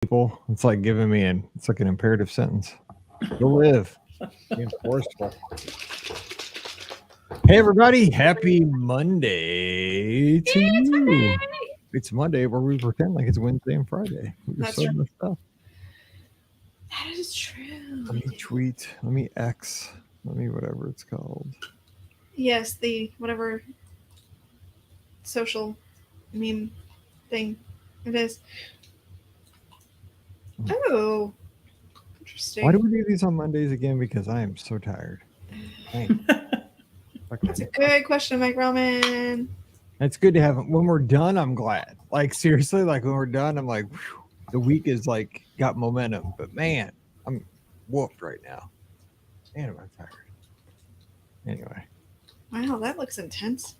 people. It's like it's like an imperative sentence. Go live. Being forceful. Hey everybody, happy Monday to It's you. Monday. It's Monday where we pretend like it's Wednesday and Friday. We're That's so true. messed up. That is true. Let me tweet. Let me X. Let me whatever it's called. Yes, the whatever social meme thing it is. Oh, interesting. Why do we do these on Mondays again? Because I am so tired. Dang. That's a good question, Mike Roman. It's good to have them. When we're done, I'm glad. Like seriously, like when we're done, I'm like, whew, the week is like got momentum. But man, I'm whooped right now. Man, am I tired. Anyway. Wow, that looks intense.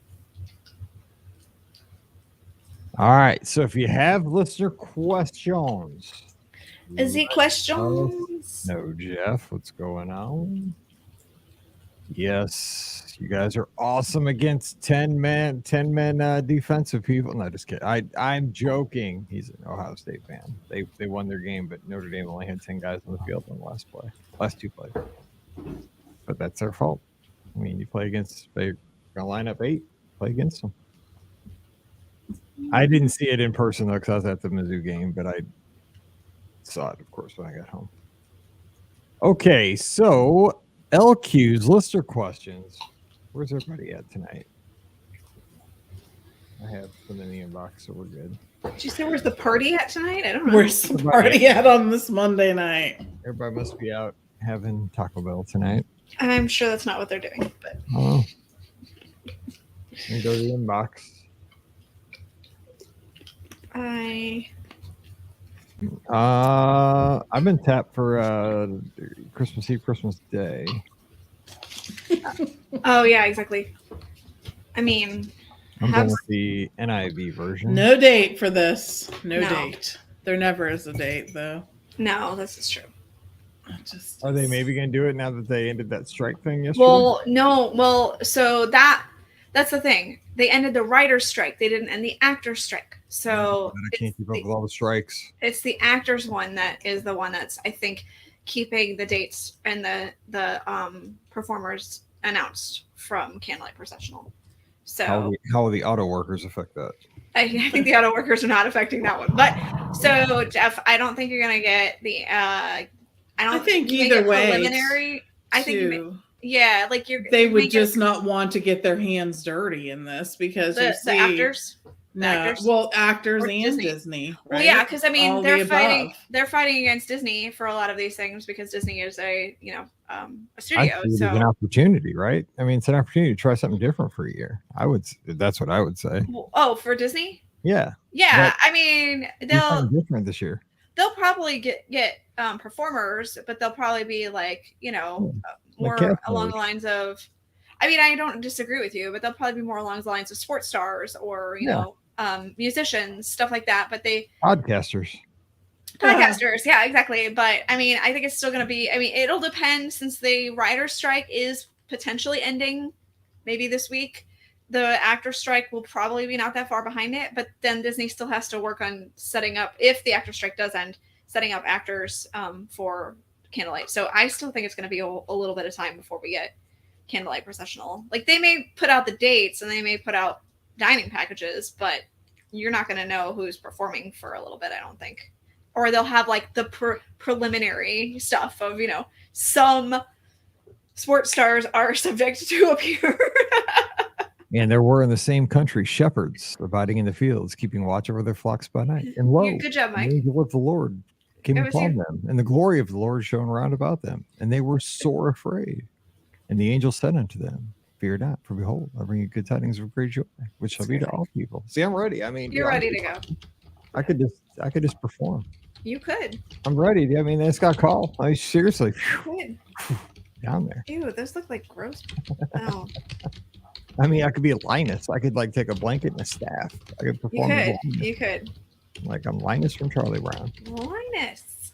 All right. So if you have listener questions, Is it questions? no, Jeff, what's going on? Yes, you guys are awesome against 10 men defensive people. No, just kidding. I'm joking. He's an Ohio State fan. They won their game, but Notre Dame only had 10 guys on the field on the last two plays. But that's their fault. I mean, they're gonna line up 8, play against them. I didn't see it in person though, because I was at the Mizzou game, but I saw it, of course, when I got home. Okay, so LQ's listener questions. Where's everybody at tonight? I have them in the inbox, so we're good. Did you say where's the party at tonight? I don't know. Where's the party at on this Monday night? Everybody must be out having Taco Bell tonight. I'm sure that's not what they're doing, but Oh, let me go to the inbox. I've been tapped for Christmas Eve, Christmas Day. Oh yeah, exactly. I mean, I'm going with the NIV version. No date for this. No date. There never is a date, though. No, this is true. Are they maybe going to do it now that they ended that strike thing yesterday? Well, no. Well, so that's the thing. They ended the writer's strike. They didn't end the actor's strike. So I can't keep up with all the strikes. It's the actors one that is the one that's, I think, keeping the dates and the performers announced from Candlelight Processional. So how will the auto workers affect that? I think the auto workers are not affecting that one. But so Jeff, I don't think you're gonna get the. I think either way. Preliminary. I think. Yeah, like they would just not want to get their hands dirty in this because the actors. No, actors and Disney. Right? Well, yeah, because I mean they're fighting against Disney for a lot of these things because Disney is a studio. So it's an opportunity, right? I mean, it's an opportunity to try something different for a year. That's what I would say. Oh, for Disney? Yeah. Yeah, I mean they'll different this year. They'll probably get performers, but they'll probably be like more along the lines of. I mean, I don't disagree with you, but they'll probably be more along the lines of sports stars or musicians, stuff like that. But podcasters, yeah, exactly. But I mean, I think it's still going to be. I mean, it'll depend since the writer's strike is potentially ending, maybe this week. The actor strike will probably be not that far behind it, but then Disney still has to work on setting up, if the actor strike does end, setting up actors for Candlelight. So I still think it's going to be a little bit of time before we get Candlelight Processional. Like they may put out the dates and they may put out dining packages, but you're not going to know who's performing for a little bit, I don't think. Or they'll have like the preliminary stuff of, some sports stars are subject to appear. And there were in the same country shepherds abiding in the fields, keeping watch over their flocks by night. And lo, good job, Mike. The angel of the Lord came upon them, and the glory of the Lord shone round about them, and they were sore afraid. And the angel said unto them, "Fear not, for behold, I bring you good tidings of great joy, which shall be to all people." See, I'm ready. I mean, you're ready to go. I could just perform. You could. I'm ready. I mean, this got called. I seriously. Down there. Ew, those look like gross. Oh. I mean, I could be a Linus. I could like take a blanket and a staff. I could perform. You could. Like I'm Linus from Charlie Brown. Linus.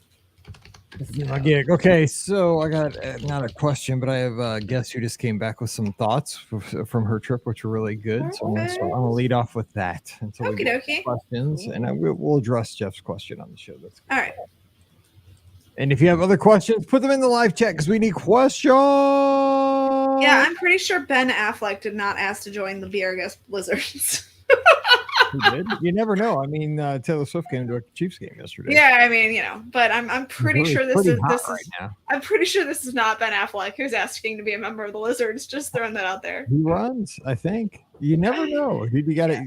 My gig. Okay, so I got not a question, but I have a guest who just came back with some thoughts from her trip, which are really good. So I'm gonna lead off with that until we get questions, and we'll address Jeff's question on the show. That's all right. And if you have other questions, put them in the live chat because we need questions. Yeah, I'm pretty sure Ben Affleck did not ask to join the Be Our Guest Blizzards. He did. You never know. I mean, Taylor Swift came to a Chiefs game yesterday. Yeah, I mean, but I'm pretty sure this is right now. I'm pretty sure this is not Ben Affleck who's asking to be a member of the Lizards. Just throwing that out there. He runs, I think. You never know. You got to.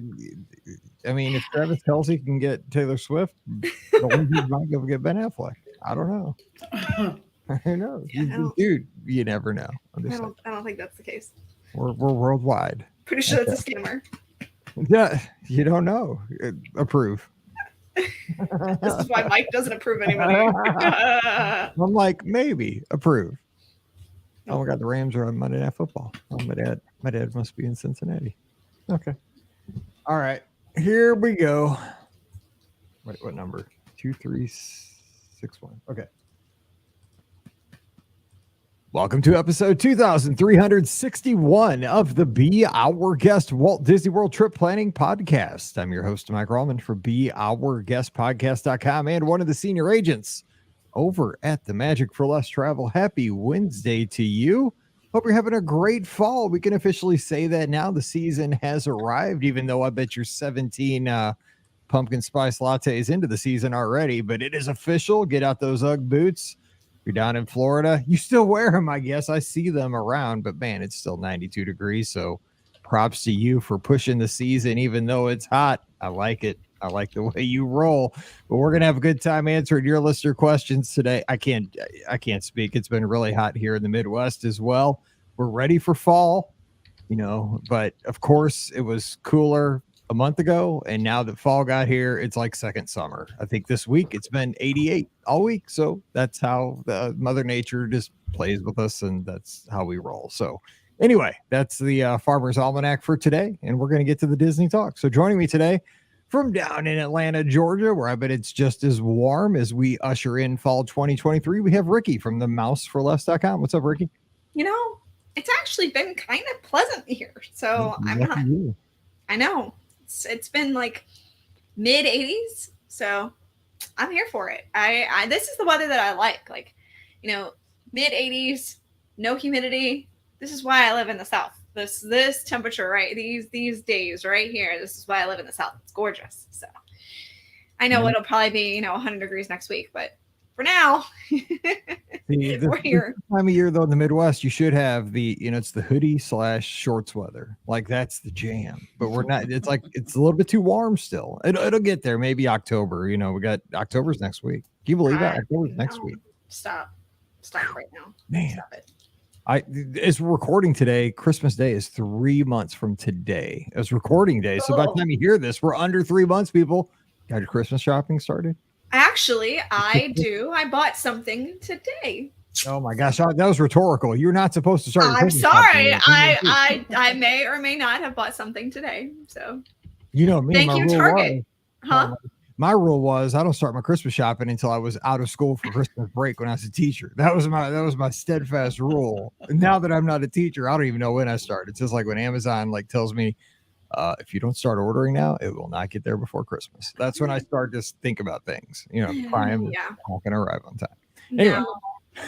I mean, if Travis Kelce can get Taylor Swift, the one who might go get Ben Affleck. I don't know. Who knows? Yeah, Dude, you never know. I don't think that's the case. We're worldwide. Pretty sure that's a scammer. Yeah, you don't know. Approve. This is why Mike doesn't approve anybody. I'm like, maybe approve. Oh my God, the Rams are on Monday Night Football. Oh, my dad must be in Cincinnati. Okay. All right, here we go. Wait, what number? 2361. Okay. Welcome to episode 2361 of the Be Our Guest Walt Disney World Trip Planning Podcast. I'm your host, Mike Rallman for BeOurGuestPodcast.com and one of the senior agents over at the Magic for Less Travel. Happy Wednesday to you. Hope you're having a great fall. We can officially say that now. The season has arrived, even though I bet you're 17 pumpkin spice lattes into the season already, but it is official. Get out those UGG boots. You're down in Florida, you still wear them, I guess. I see them around, but man, it's still 92 degrees. So props to you for pushing the season, even though it's hot. I like it. I like the way you roll, but we're going to have a good time answering your listener questions today. I can't speak. It's been really hot here in the Midwest as well. We're ready for fall, but of course it was cooler a month ago, and now that fall got here, it's like second summer. I think this week it's been 88 all week, so that's how the Mother Nature just plays with us, and that's how we roll. So anyway, that's the Farmer's Almanac for today, and we're going to get to the Disney talk. So joining me today from down in Atlanta, Georgia, where I bet it's just as warm as we usher in fall 2023, we have Rikki from the mouseforless.com. What's up, Rikki? It's actually been kind of pleasant here, so I know. It's been like mid 80s, so I'm here for it. I this is the weather that I like. Like, mid 80s, no humidity. This is why I live in the South. This temperature, right? These days right here. This is why I live in the South. It's gorgeous. So I know it'll probably be 100 degrees next week, but for now, we're here. This time of year though in the Midwest, you should have it's the hoodie / shorts weather. Like that's the jam. But we're not. It's like it's a little bit too warm still. It'll get there. Maybe October. We got October's next week. Can you believe that? October's next week. Stop right now. Man, stop it. It's recording today. Christmas Day is 3 months from today. It's recording day. So by the time you hear this, we're under 3 months. People got your Christmas shopping started. Actually, I do. I bought something today. Oh my gosh, that was rhetorical. You're not supposed to start. I'm sorry. I may or may not have bought something today. So me. Thank you, Target. My rule was I don't start my Christmas shopping until I was out of school for Christmas break when I was a teacher. That was my steadfast rule. And now that I'm not a teacher, I don't even know when I start. It's just like when Amazon tells me if you don't start ordering now, it will not get there before Christmas. That's when I start to think about things. Prime is not going to arrive on time. Anyway.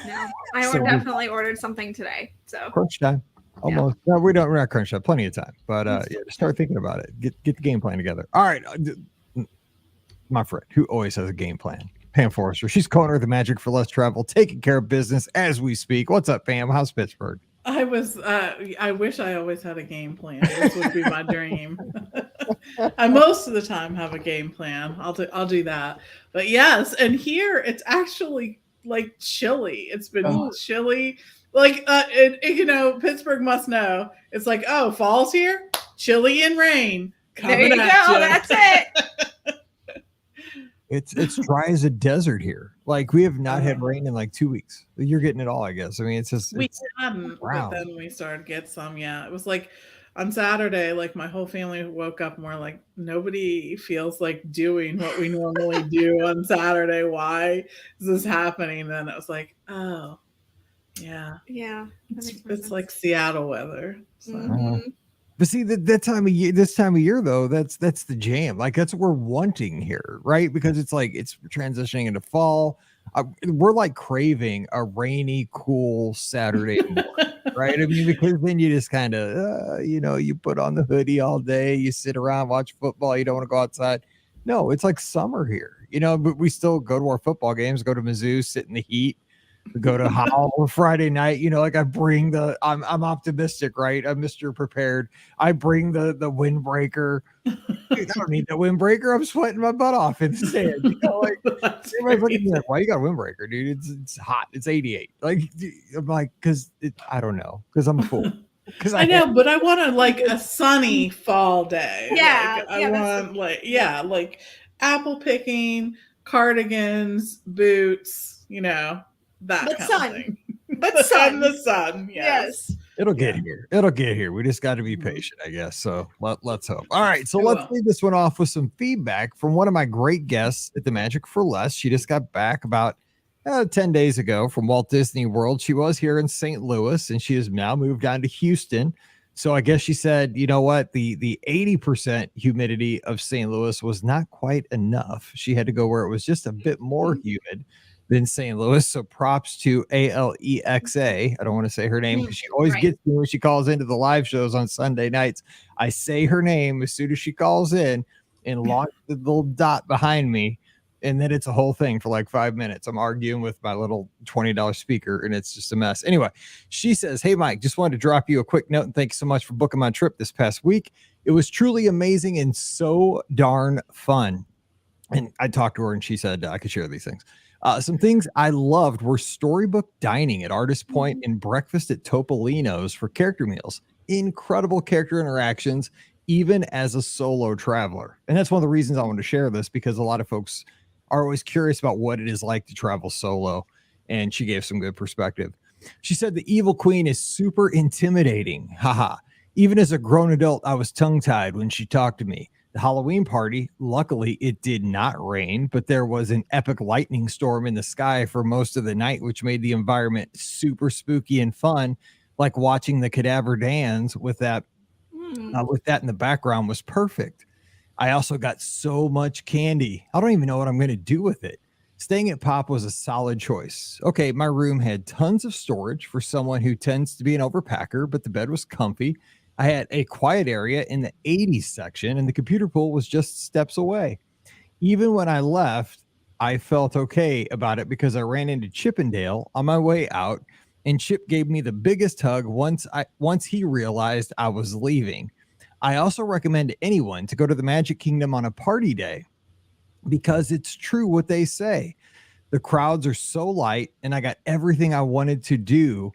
No. I definitely ordered something today. So crunch time. Almost. Yeah. No, we're not crunch time. Plenty of time. But start thinking about it. Get the game plan together. All right. My friend who always has a game plan, Pam Forrester. She's co-owner of the Magic for Less Travel, taking care of business as we speak. What's up, Pam? How's Pittsburgh? I wish I always had a game plan. This would be my dream. I most of the time have a game plan. I'll do that. But yes, and here it's actually like chilly. It's been chilly. Like Pittsburgh must know. It's like, fall's here, chilly and rain. There you go. That's it. It's dry as a desert here. Like we have not had rain in like 2 weeks. You're getting it all, I guess. I mean, it's just we hadn't, but then we started to get some. Yeah, it was like on Saturday, like my whole family woke up and we're like, nobody feels like doing what we normally do on Saturday. Why is this happening? And then it was like, oh, yeah. Yeah. It's like Seattle weather. So. Mm-hmm. But see that time of year, this time of year though, that's the jam. Like that's what we're wanting here, right? Because it's like it's transitioning into fall. We're like craving a rainy, cool Saturday morning, right? I mean, because then you just kind of, you put on the hoodie all day, you sit around, watch football. You don't want to go outside. No, it's like summer here, but we still go to our football games, go to Mizzou, sit in the heat. We go to Howell Friday night, like I bring I'm optimistic, right? I'm Mr. Prepared. I bring the windbreaker. Dude, I don't need the windbreaker. I'm sweating my butt off in the sand. Everybody's looking at me like, why you got a windbreaker, dude? It's hot. It's 88. Like, I'm like, because I don't know, because I'm a fool. Because I know, but I want like a sunny fall day. Yeah, I want like apple picking, cardigans, boots, that but kind sun. of thing. But the sun. Yes. It'll get here. It'll get here. We just got to be patient, I guess. So let's hope. All right. So let's leave this one off with some feedback from one of my great guests at the Magic for Less. She just got back about 10 days ago from Walt Disney World. She was here in St. Louis and she has now moved on to Houston. So I guess she said, you know what? The 80% humidity of St. Louis was not quite enough. She had to go where it was just a bit more humid than St. Louis. So props to Alexa. I don't want to say her name because she always gets me when she calls into the live shows on Sunday nights. I say her name as soon as she calls in and launch the little dot behind me. And then it's a whole thing for like 5 minutes. I'm arguing with my little $20 speaker and it's just a mess. Anyway, she says, hey, Mike, just wanted to drop you a quick note and thank you so much for booking my trip this past week. It was truly amazing and so darn fun. And I talked to her and she said I could share these things. Some things I loved were storybook dining at Artist Point and breakfast at Topolino's for character meals. Incredible character interactions, even as a solo traveler. And that's one of the reasons I want to share this, because a lot of folks are always curious about what it is like to travel solo. And she gave some good perspective. She said the evil queen is super intimidating. Haha. Even as a grown adult, I was tongue-tied when she talked to me. The Halloween party, luckily it did not rain, but there was an epic lightning storm in the sky for most of the night, which made the environment super spooky and fun. Like watching the cadaver dance with that in the background was perfect. I also got so much candy. I don't even know what I'm going to do with it. Staying at Pop was a solid choice. Okay, my room had tons of storage for someone who tends to be an overpacker, but the bed was comfy. I had a quiet area in the 80s section, and the computer pool was just steps away. Even when I left, I felt okay about it because I ran into Chippendale on my way out, and Chip gave me the biggest hug once he realized I was leaving. I also recommend anyone to go to the Magic Kingdom on a party day because it's true what they say. The crowds are so light, and I got everything I wanted to do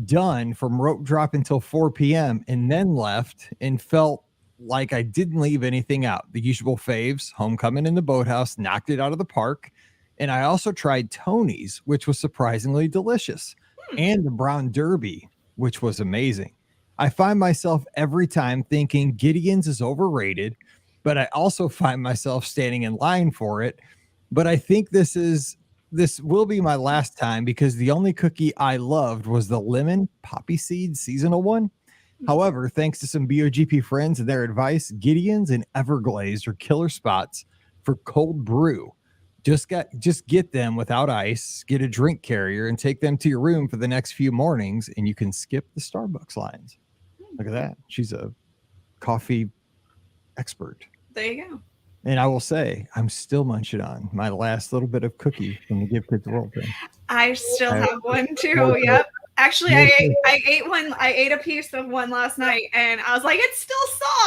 done from rope drop until 4 p.m. and then left and felt like I didn't leave anything out. The usual faves, Homecoming and the Boathouse, knocked it out of the park. And I also tried Tony's, which was surprisingly delicious, and the Brown Derby, which was amazing. I find myself every time thinking Gideon's is overrated, but I also find myself standing in line for it. But I think this will be my last time because the only cookie I loved was the lemon poppy seed seasonal one. However, thanks to some BOGP friends and their advice, Gideon's and Everglazed are killer spots for cold brew. Just get them without ice, get a drink carrier, and take them to your room for the next few mornings, and you can skip the Starbucks lines. Look at that. She's a coffee expert. There you go. And I will say, I'm still munching on my last little bit of cookie from the Give Kids World thing. I still have one too. Yep. Actually, I ate one. I ate a piece of one last night, and I was like, "It's still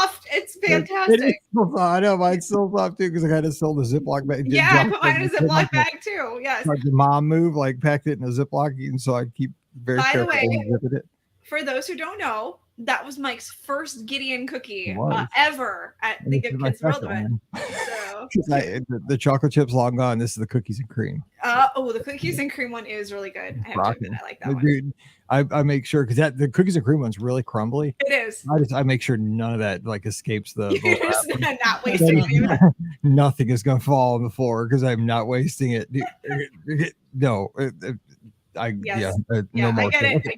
soft. It's fantastic." I know mine's still soft too because I got to sell the Ziploc bag. Yeah, I put mine in a Ziploc bag too. Yes. Like the mom move, like packed it in a Ziploc, and so I keep very careful. By the way, for those who don't know, that was Mike's first Gideon cookie was. ever at the Good Kids World event. So The chocolate chips long gone. This is the cookies and cream. the cookies and cream one is really good. I have to admit, I like that one. Dude, I make sure because the cookies and cream one's really crumbly. It is. I make sure none of that like escapes the. You're just not wasting it. Nothing is gonna fall on the floor because I'm not wasting it. No. No more. I get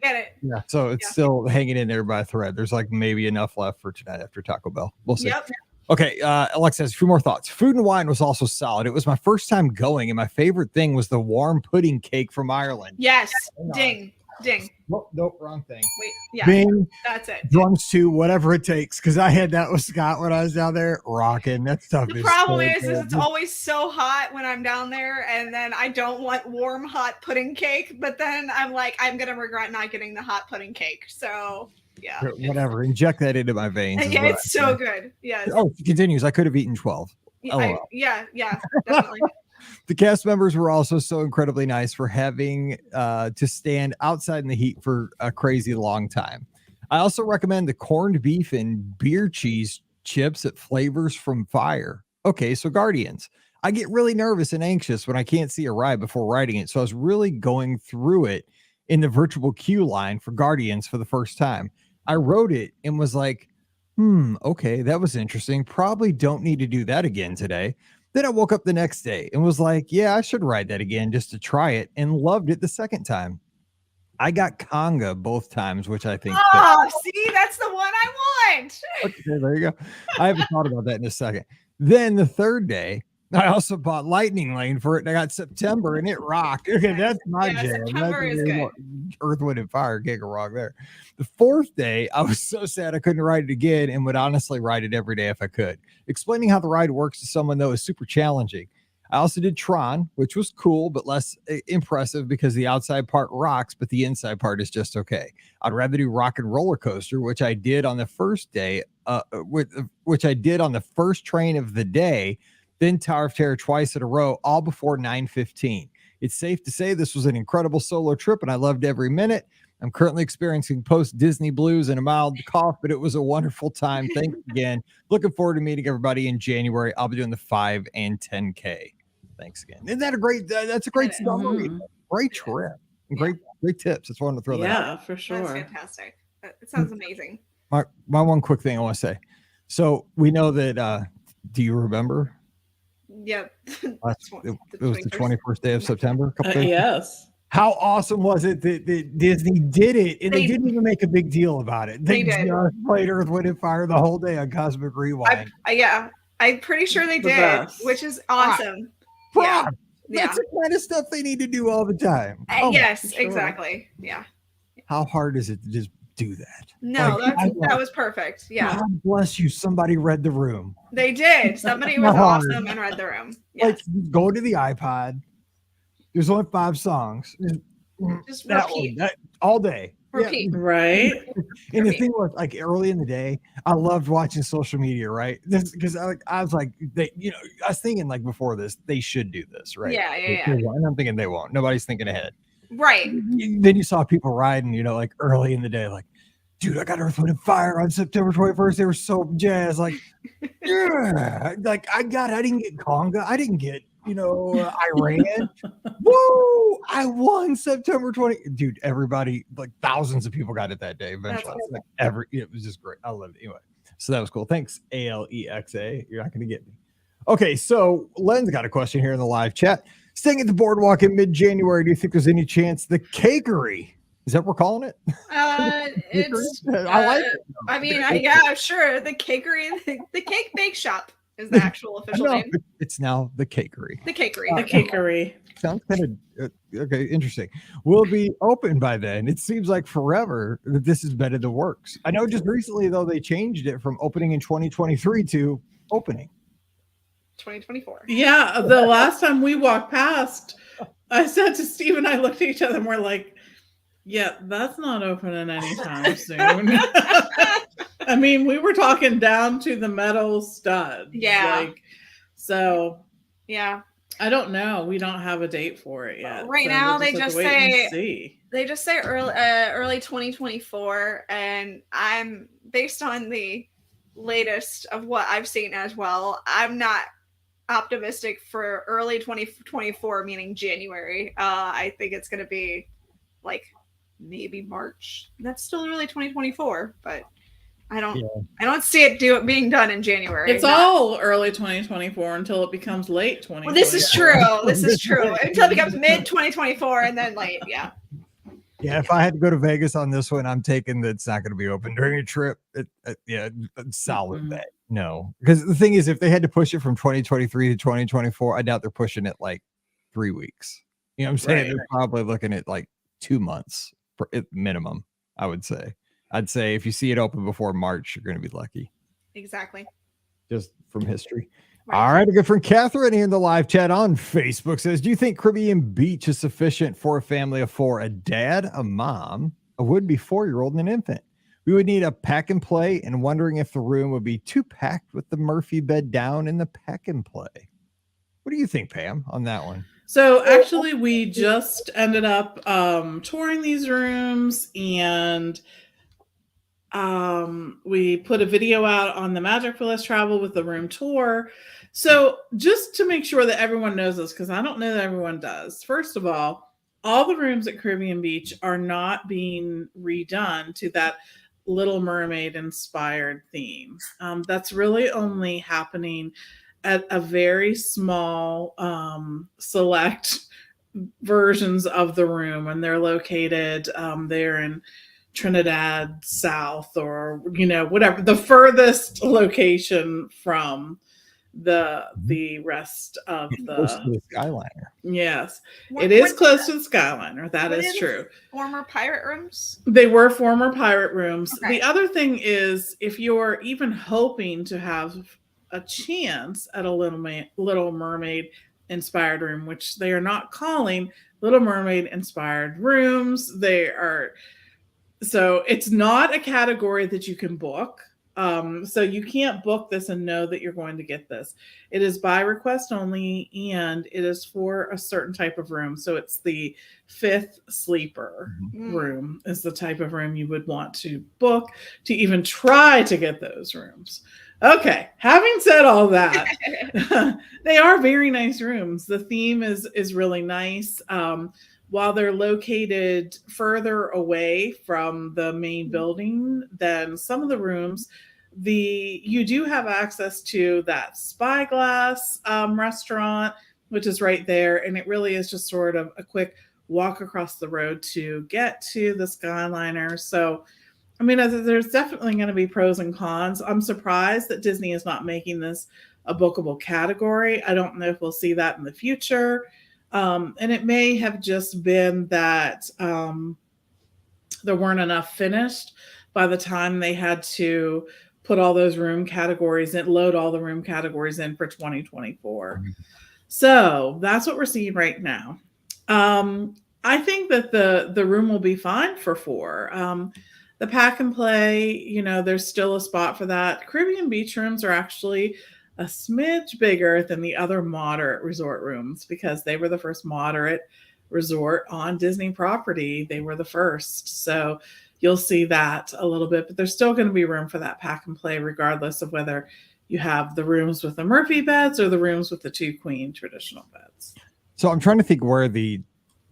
it. Yeah, so it's still hanging in there by a thread. There's like maybe enough left for tonight after Taco Bell. We'll see. Yep. Okay, Alexa has a few more thoughts. Food and wine was also solid. It was my first time going, and my favorite thing was the warm pudding cake from Ireland. Yes. Ding. Nope, wrong thing. Wait, yeah. Bing. That's it. Drums too, whatever it takes. Because I had that with Scott when I was down there rocking. That stuff The problem is it's always so hot when I'm down there, and then I don't want warm, hot pudding cake. But then I'm like, I'm gonna regret not getting the hot pudding cake. So yeah, whatever. Inject that into my veins. Yeah, it's so good. Yes. Oh, it continues. I could have eaten 12. Yeah, definitely. The cast members were also so incredibly nice for having to stand outside in the heat for a crazy long time. I also recommend the corned beef and beer cheese chips at Flavors from Fire. Okay, so Guardians. I get really nervous and anxious when I can't see a ride before riding it, so I was really going through it in the virtual queue line for Guardians for the first time. I rode it and was like, okay, that was interesting. Probably don't need to do that again today. Then I woke up the next day and was like, yeah, I should ride that again just to try it, and loved it the second time. I got conga both times, which I think. See, that's the one I want. Okay, there you go. I haven't thought about that in a second. Then the third day, I also bought Lightning Lane for it, and I got September, and it rocked. Okay, that's my jam. September is good. Earth, Wind, and Fire, Giga Rock there. The fourth day, I was so sad I couldn't ride it again, and would honestly ride it every day if I could. Explaining how the ride works to someone, though, is super challenging. I also did Tron, which was cool, but less impressive because the outside part rocks, but the inside part is just okay. I'd rather do Rock and Roller Coaster, which I did on the first day, which I did on the first train of the day, then Tower of Terror twice in a row, all before 9:15. It's safe to say this was an incredible solo trip, and I loved every minute. I'm currently experiencing post-Disney blues and a mild cough, but it was a wonderful time. Thanks again. Looking forward to meeting everybody in January. I'll be doing the 5 and 10K. Thanks again. Isn't that a great? That's a great summary. Great trip. Great tips. That's what I want to throw that out. Yeah, for sure. That's fantastic. It sounds amazing. My one quick thing I want to say. So we know that. Do you remember? Yep. It was the 21st day of September. Yes. How awesome was it that Disney did it, and they didn't even make a big deal about it? They just played Earth, Wind, and Fire the whole day on Cosmic Rewind. I'm pretty sure they did, which is awesome. That's the kind of stuff they need to do all the time. Yes, exactly. Yeah. How hard is it to just do that? No, that was perfect. Yeah. God bless you. Somebody read the room. They did. Somebody was awesome and read the room. Yes. Like, go to the iPod. There's only 5 songs. Just repeat. All day. Repeat. Yeah. Right. And the thing was, like, early in the day, I loved watching social media, right? Because I was like, I was thinking, like, before this, they should do this, right? Yeah. And I'm thinking they won't. Nobody's thinking ahead. Right. Then you saw people riding, like, early in the day, like, dude, I got Earth, Wind, and Fire on September 21st. They were so jazzed. Like, yeah. Like, I didn't get conga. I didn't get, Iran. Woo! I won September 20. Dude, everybody, like, thousands of people got it that day eventually. Like, it was just great. I loved it. Anyway, so that was cool. Thanks, Alexa. You're not going to get me. Okay, so Len's got a question here in the live chat. Staying at the boardwalk in mid-January, do you think there's any chance the cakery? Is that what we're calling it? It's. I like it. I mean, yeah, sure. The cakery, the cake bake shop is the actual official name. It's now the cakery. The cakery. The cakery. Sounds kind of okay. Interesting. Will be open by then. It seems like forever that this has been in the works. I know just recently though they changed it from opening in 2023 to opening 2024. Yeah, the last time we walked past, I said to Steve and I looked at each other and we're like, yeah, that's not opening anytime soon. I mean, we were talking down to the metal stud. Yeah. So. Yeah. I don't know. We don't have a date for it yet. Right so now, we'll they have to just wait and say see. they just say early 2024, and I'm based on the latest of what I've seen as well. I'm not optimistic for early 2024, meaning January. I think it's going to be like maybe March. That's still early 2024, but I don't see it being done in January. It's all early 2024 until it becomes late 2024. Well, this is true. This is true. Until it becomes mid 2024 and then late. Yeah. Yeah, if I had to go to Vegas on this one, I'm taking that it's not going to be open during a trip. Solid bet. No, because the thing is, if they had to push it from 2023 to 2024, I doubt they're pushing it like 3 weeks. You know what I'm saying? Right. They're probably looking at like 2 months minimum, I would say. I'd say if you see it open before March, you're going to be lucky. Exactly. Just from history. Right. All right, a good friend Catherine in the live chat on Facebook says, do you think Caribbean Beach is sufficient for a family of 4, a dad, a mom, a would-be 4-year-old, and an infant? We would need a pack and play, and wondering if the room would be too packed with the Murphy bed down in the pack and play. What do you think, Pam, on that one? So actually, we just ended up touring these rooms, and we put a video out on the Magic for Less Travel with the room tour. So just to make sure that everyone knows this, because I don't know that everyone does. First of all the rooms at Caribbean Beach are not being redone to that Little Mermaid inspired theme. That's really only happening at a very small select versions of the room, and they're located there in Trinidad South, or whatever the furthest location from the rest of Close to the Skyliner. Yes, it is close to the Skyliner. That is true. Former pirate rooms? They were former pirate rooms. Okay. The other thing is, if you're even hoping to have a chance at a Little Mermaid inspired room, which they are not calling Little Mermaid inspired rooms, so it's not a category that you can book. So you can't book this and know that you're going to get this. It is by request only, and it is for a certain type of room. So it's the 5th sleeper room is the type of room you would want to book to even try to get those rooms. Okay, having said all that, they are very nice rooms. The theme is really nice. While they're located further away from the main building than some of the rooms, you do have access to that Spyglass restaurant, which is right there. And it really is just sort of a quick walk across the road to get to the Skyliner. So, I mean, there's definitely going to be pros and cons. I'm surprised that Disney is not making this a bookable category. I don't know if we'll see that in the future. And it may have just been that there weren't enough finished by the time they had to put all those room categories in, load all the room categories in for 2024. So that's what we're seeing right now. I think that the room will be fine for 4. The pack and play, there's still a spot for that. Caribbean Beach rooms are actually a smidge bigger than the other moderate resort rooms because they were the first moderate resort on Disney property. They were the first. So you'll see that a little bit, but there's still going to be room for that pack and play, regardless of whether you have the rooms with the Murphy beds or the rooms with the 2 queen traditional beds. So I'm trying to think where the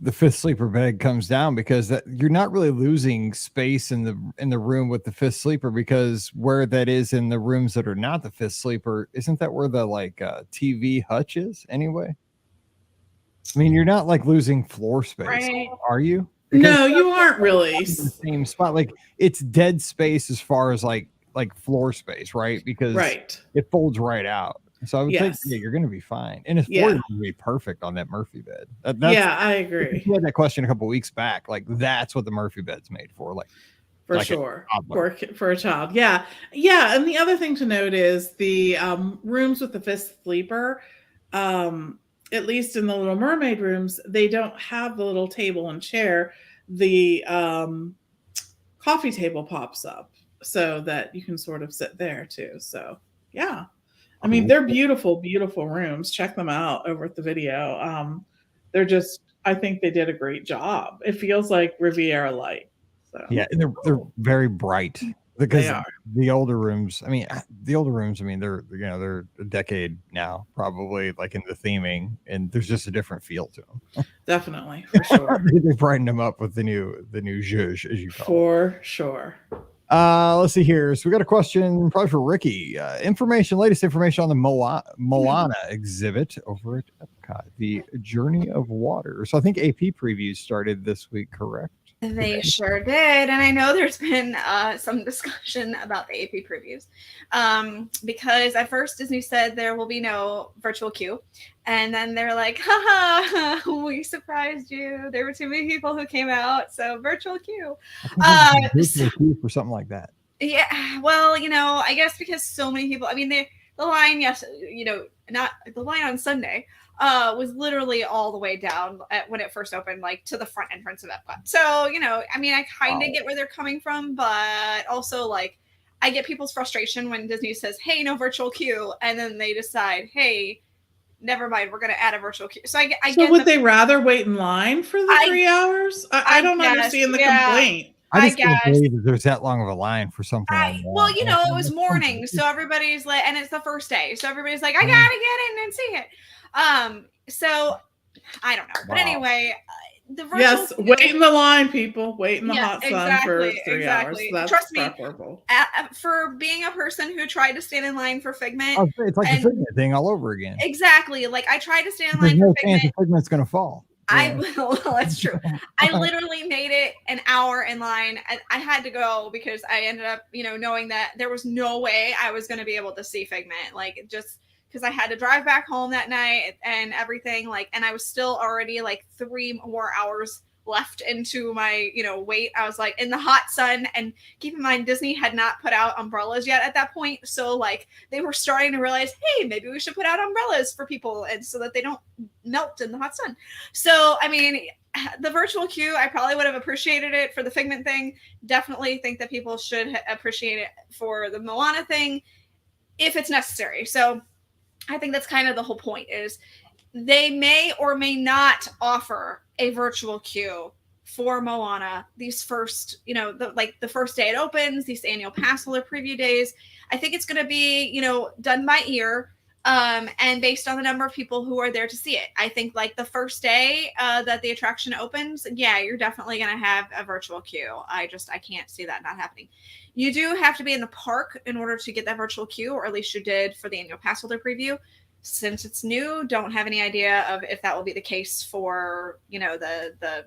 5th sleeper bed comes down, because you're not really losing space in the room with the 5th sleeper, because where that is in the rooms that are not the 5th sleeper, isn't that where the TV hutch is anyway? I mean, you're not losing floor space, right? Are you? Because no, you aren't really. The same spot. It's dead space as far as like floor space, right? Because it folds right out. So I would think you're going to be fine, and it's going to be perfect on that Murphy bed. I agree. We had that question a couple weeks back. That's what the Murphy bed's made for. For sure, for a child. Yeah. And the other thing to note is the rooms with the 5th sleeper. At least in the Little Mermaid rooms, they don't have the little table and chair. The coffee table pops up so that you can sort of sit there too. So yeah. I mean, they're beautiful, beautiful rooms. Check them out over at the video. They're just, I think they did a great job. It feels like Riviera Light. So Yeah, and they're very bright because they are. the older rooms. I mean, they're a decade now, probably like in the theming, and there's just a different feel to them. Definitely, for sure. They brightened them up with the new zhuzh, as you call it. For sure. Let's see here. So we got a question probably for Rikki. Latest information on the Moana exhibit over at Epcot, the Journey of Water. So I think AP previews started this week, correct? They sure did. And I know there's been some discussion about the AP previews because at first Disney said there will be no virtual queue. And then they're like, haha, we surprised you. There were too many people who came out. So virtual queue. Virtual queue for something like that. Yeah. Well, I guess because so many people, I mean, the line, yes, not the line on Sunday. Was literally all the way down when it first opened, like to the front entrance of Epcot. So, I mean, I kind of get where they're coming from, but also like I get people's frustration when Disney says, hey, no virtual queue. And then they decide, hey, never mind, we're going to add a virtual queue. So I get would they rather wait in line for the 3 hours? I don't understand the complaint. I just can't believe that there's that long of a line for something like that. Well, it was morning, so everybody's like, and it's the first day, so everybody's like, I gotta get in and see it. So I don't know, but anyway, the virtual wait in the line, people. Wait in the hot sun for 3 hours. That's Trust preferable. Me, for being a person who tried to stand in line for Figment, it's like the Figment thing all over again. Exactly, like I tried to stand in line for Figment. Figment's gonna fall. Well, that's true. I literally made it an hour in line. I had to go because I ended up, knowing that there was no way I was going to be able to see Figment, like just because I had to drive back home that night and everything, like, and I was still already like 3 more hours left into my, wait. I was like in the hot sun, and keep in mind, Disney had not put out umbrellas yet at that point. So like they were starting to realize, hey, maybe we should put out umbrellas for people, and so that they don't melt in the hot sun. So, I mean, the virtual queue, I probably would have appreciated it for the Figment thing. Definitely think that people should appreciate it for the Moana thing if it's necessary. So I think that's kind of the whole point, is they may or may not offer a virtual queue for Moana these first, the first day it opens, these annual pass holder preview days. I think it's going to be, done by ear and based on the number of people who are there to see it. I think like the first day that the attraction opens, yeah, you're definitely going to have a virtual queue. I can't see that not happening. You do have to be in the park in order to get that virtual queue, or at least you did for the annual pass holder preview. Since it's new, don't have any idea of if that will be the case for, the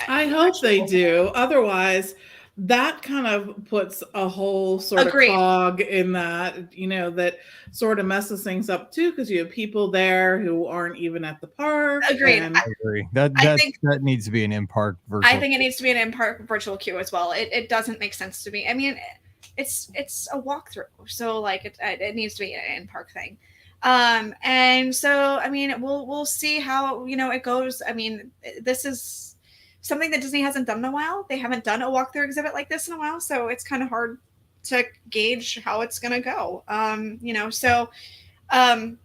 I hope they do. Otherwise, that kind of puts a whole sort of cog in that, that sort of messes things up too, because you have people there who aren't even at the park. Agreed. I agree. That needs to be an in-park virtual. I think it needs to be an in-park virtual queue as well. It doesn't make sense to me. I mean, it's a walkthrough, so like it needs to be an in-park thing. And so, I mean, we'll see how, it goes. I mean, this is something that Disney hasn't done in a while. They haven't done a walkthrough exhibit like this in a while. So it's kind of hard to gauge how it's going to go. I'm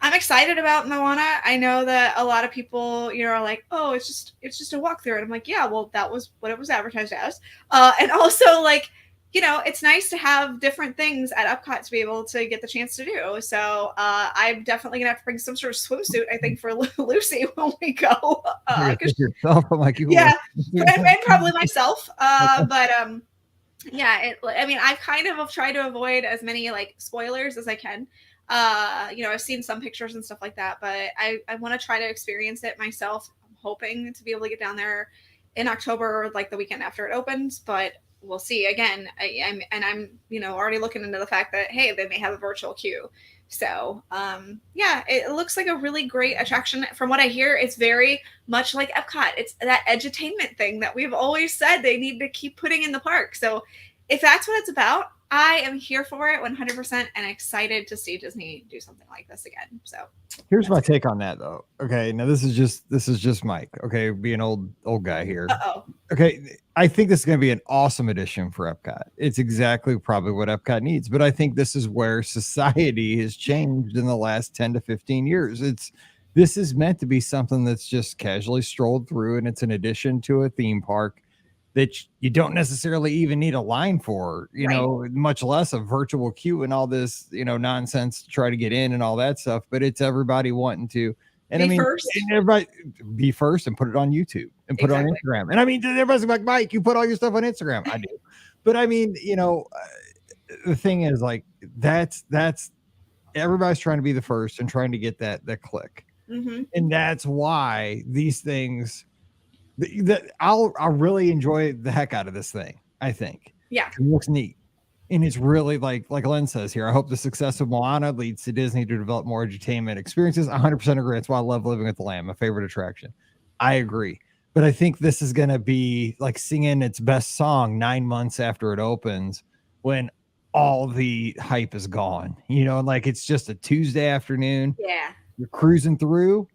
excited about Moana. I know that a lot of people, are like, oh, it's just a walkthrough. And I'm like, yeah, well, that was what it was advertised as. And also like, it's nice to have different things at Epcot to be able to get the chance to do. So I'm definitely gonna have to bring some sort of swimsuit, I think, for Lucy when we go. Yourself, I'm like, yeah, and probably myself. Yeah. I've kind of tried to avoid as many like spoilers as I can. I've seen some pictures and stuff like that, but I want to try to experience it myself. I'm hoping to be able to get down there in October, like the weekend after it opens, but we'll see. Again, I'm already looking into the fact that, hey, they may have a virtual queue. So, it looks like a really great attraction. From what I hear, it's very much like Epcot. It's that edutainment thing that we've always said they need to keep putting in the park. So if that's what it's about, I am here for it 100% and excited to see Disney do something like this again. So here's my take on that though. Okay. Now this is just Mike. Okay. Be an old guy here. Uh-oh. Okay. I think this is going to be an awesome addition for Epcot. It's exactly probably what Epcot needs. But I think this is where society has changed in the last 10 to 15 years. This is meant to be something that's just casually strolled through, and it's an addition to a theme park that you don't necessarily even need a line for, much less a virtual queue and all this, nonsense to try to get in and all that stuff. But it's everybody wanting to. And first. And everybody be first and put it on YouTube and put it on Instagram. And everybody's like, Mike, you put all your stuff on Instagram. I do. But the thing is, like, that's everybody's trying to be the first and trying to get that click. Mm-hmm. And that's why these things that I'll really enjoy the heck out of this thing. I think. Yeah. It looks neat. And it's really like Len says here, I hope the success of Moana leads to Disney to develop more edutainment experiences. 100% agree. That's why I love Living with the Lamb, my favorite attraction. I agree. But I think this is going to be like singing its best song 9 months after it opens when all the hype is gone. Like it's just a Tuesday afternoon. Yeah. You're cruising through.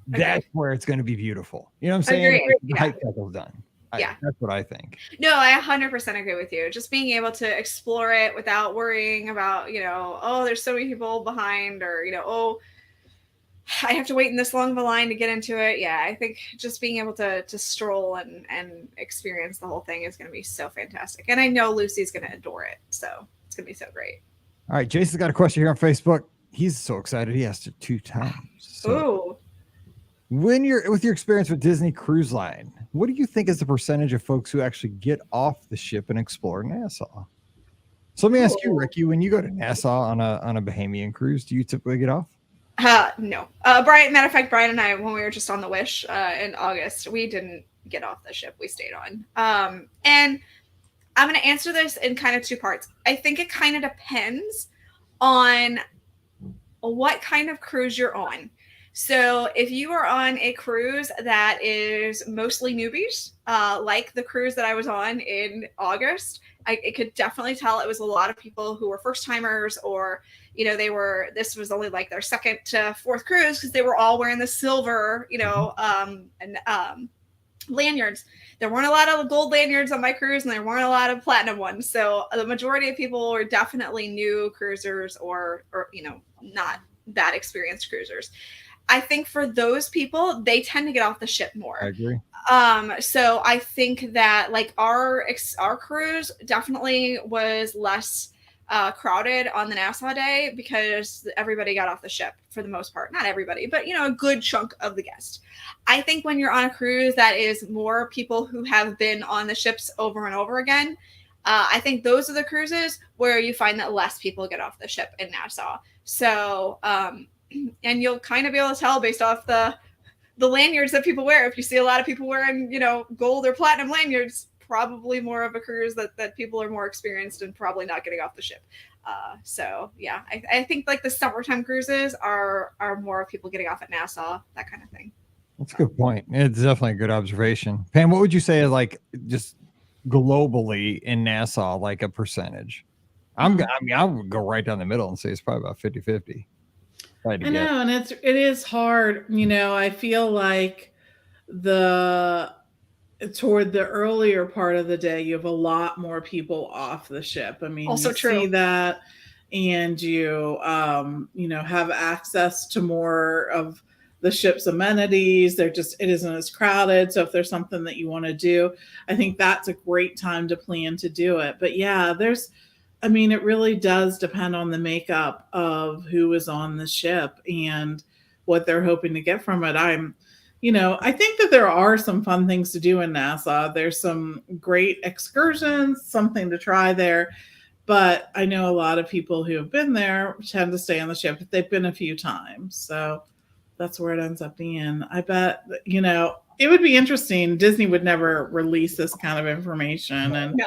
Okay. That's where it's going to be beautiful. You know what I'm saying? Agree. The hype cycle's done. Yeah, that's what I think. No, I 100% agree with you. Just being able to explore it without worrying about, there's so many people behind, or, I have to wait in this long of a line to get into it. Yeah, I think just being able to stroll and experience the whole thing is going to be so fantastic. And I know Lucy's going to adore it. So it's going to be so great. All right, Jason's got a question here on Facebook. He's so excited. He asked it 2 times. So. Ooh. With your experience with Disney Cruise Line, what do you think is the percentage of folks who actually get off the ship and explore Nassau? So let me ask you, Rikki, when you go to Nassau on a Bahamian cruise, do you typically get off? No. Matter of fact, Brian and I, when we were just on the Wish in August, we didn't get off the ship. We stayed on. And I'm going to answer this in kind of 2 parts. I think it kind of depends on what kind of cruise you're on. So if you are on a cruise that is mostly newbies, like the cruise that I was on in August, I could definitely tell it was a lot of people who were first timers, or, this was only like their 2nd to 4th cruise, because they were all wearing the silver, lanyards. There weren't a lot of gold lanyards on my cruise, and there weren't a lot of platinum ones. So the majority of people were definitely new cruisers or not that experienced cruisers. I think for those people, they tend to get off the ship more. I agree. So I think that like our cruise definitely was less crowded on the Nassau day, because everybody got off the ship for the most part. Not everybody, but a good chunk of the guests. I think when you're on a cruise that is more people who have been on the ships over and over again, I think those are the cruises where you find that less people get off the ship in Nassau. So, and you'll kind of be able to tell based off the lanyards that people wear. If you see a lot of people wearing, gold or platinum lanyards, probably more of a cruise that people are more experienced and probably not getting off the ship. So yeah, I think like the summertime cruises are more of people getting off at Nassau, that kind of thing. That's a good point. It's definitely a good observation. Pam, what would you say is like just globally in Nassau, like a percentage? I would go right down the middle and say it's probably about 50-50. I know, and it is hard. I feel like toward the earlier part of the day, you have a lot more people off the ship. Also you true. See that, and you have access to more of the ship's amenities. It isn't as crowded. So if there's something that you want to do, I think that's a great time to plan to do it. But yeah, it really does depend on the makeup of who is on the ship and what they're hoping to get from it. I think that there are some fun things to do in Nassau. There's some great excursions, something to try there. But I know a lot of people who have been there tend to stay on the ship if they've been a few times. So that's where it ends up being. I bet, it would be interesting. Disney would never release this kind of information. And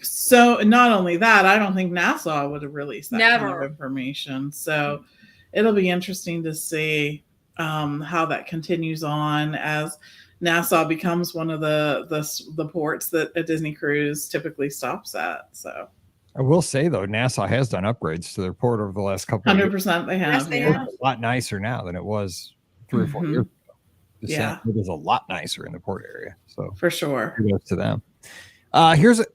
so not only that, I don't think Nassau would have released that kind of information. So it'll be interesting to see how that continues on as Nassau becomes one of the ports that a Disney cruise typically stops at. So I will say though, Nassau has done upgrades to their port over the last couple of years. 100% they have. Yes, they have. It's a lot nicer now than it was 3 or 4 years ago. The Yeah. Senate is a lot nicer in the port area. So For sure. kudos to them. Here's an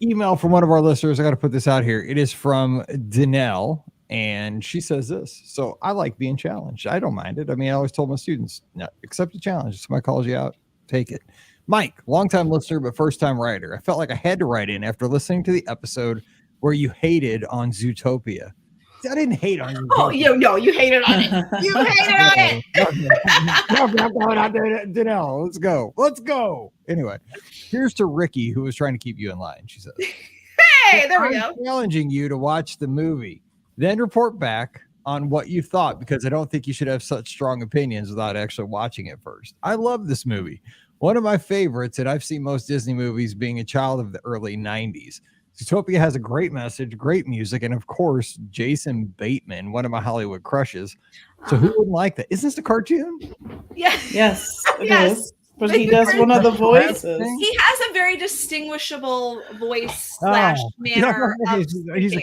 email from one of our listeners. I got to put this out here. It is from Danelle, and she says this. So I like being challenged. I don't mind it. I mean, I always told my students, no, accept a challenge. If somebody calls you out, take it. Mike, longtime listener, but first-time writer. I felt like I had to write in after listening to the episode where you hated on Zootopia. I didn't hate on Zootopia. Oh, you hated on it. You hated on it. I'm going out there, Danelle. Let's go. Anyway, here's to Rikki, who was trying to keep you in line. She says, Hey, there we go. I'm challenging you to watch the movie, then report back on what you thought, because I don't think you should have such strong opinions without actually watching it first. I love this movie. One of my favorites, and I've seen most Disney movies being a child of the early 90s. Zootopia has a great message, great music, and of course, Jason Bateman, one of my Hollywood crushes. So who wouldn't like that? Isn't this a cartoon? Yes. Yes, it Yes. is. But he does one of the voices. He has a very distinguishable voice / manner. He's a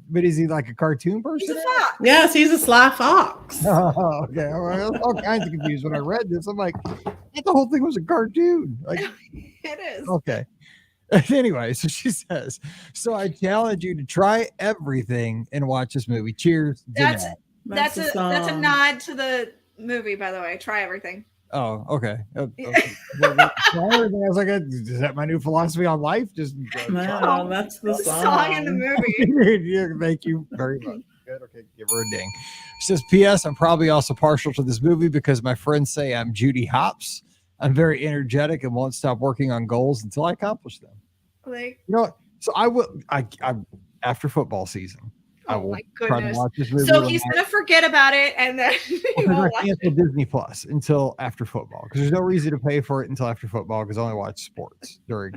but is he like a cartoon person? He's a fox. Yes, he's a sly fox. Oh, okay. I was all kinds of confused when I read this. I'm like, the whole thing was a cartoon. Like, It is. okay. Anyway, so she says, so I challenge you to try everything and watch this movie. Cheers. That's the a song. nod to the movie, by the way. Try everything. Oh, okay. Okay. I was like, is that my new philosophy on life? Just No, that's the song in the movie. Yeah, thank you very much. Good. Okay, give her a ding. She says, P.S. I'm probably also partial to this movie because my friends say I'm Judy Hopps. I'm very energetic and won't stop working on goals until I accomplish them. Like, You know what? So I will. I after football season, I oh will my try to goodness. watch this movie. So he's gonna forget about it, and then he Well, won't I watch cancel it. Disney Plus until after football because there's no reason to pay for it until after football because I only watch sports during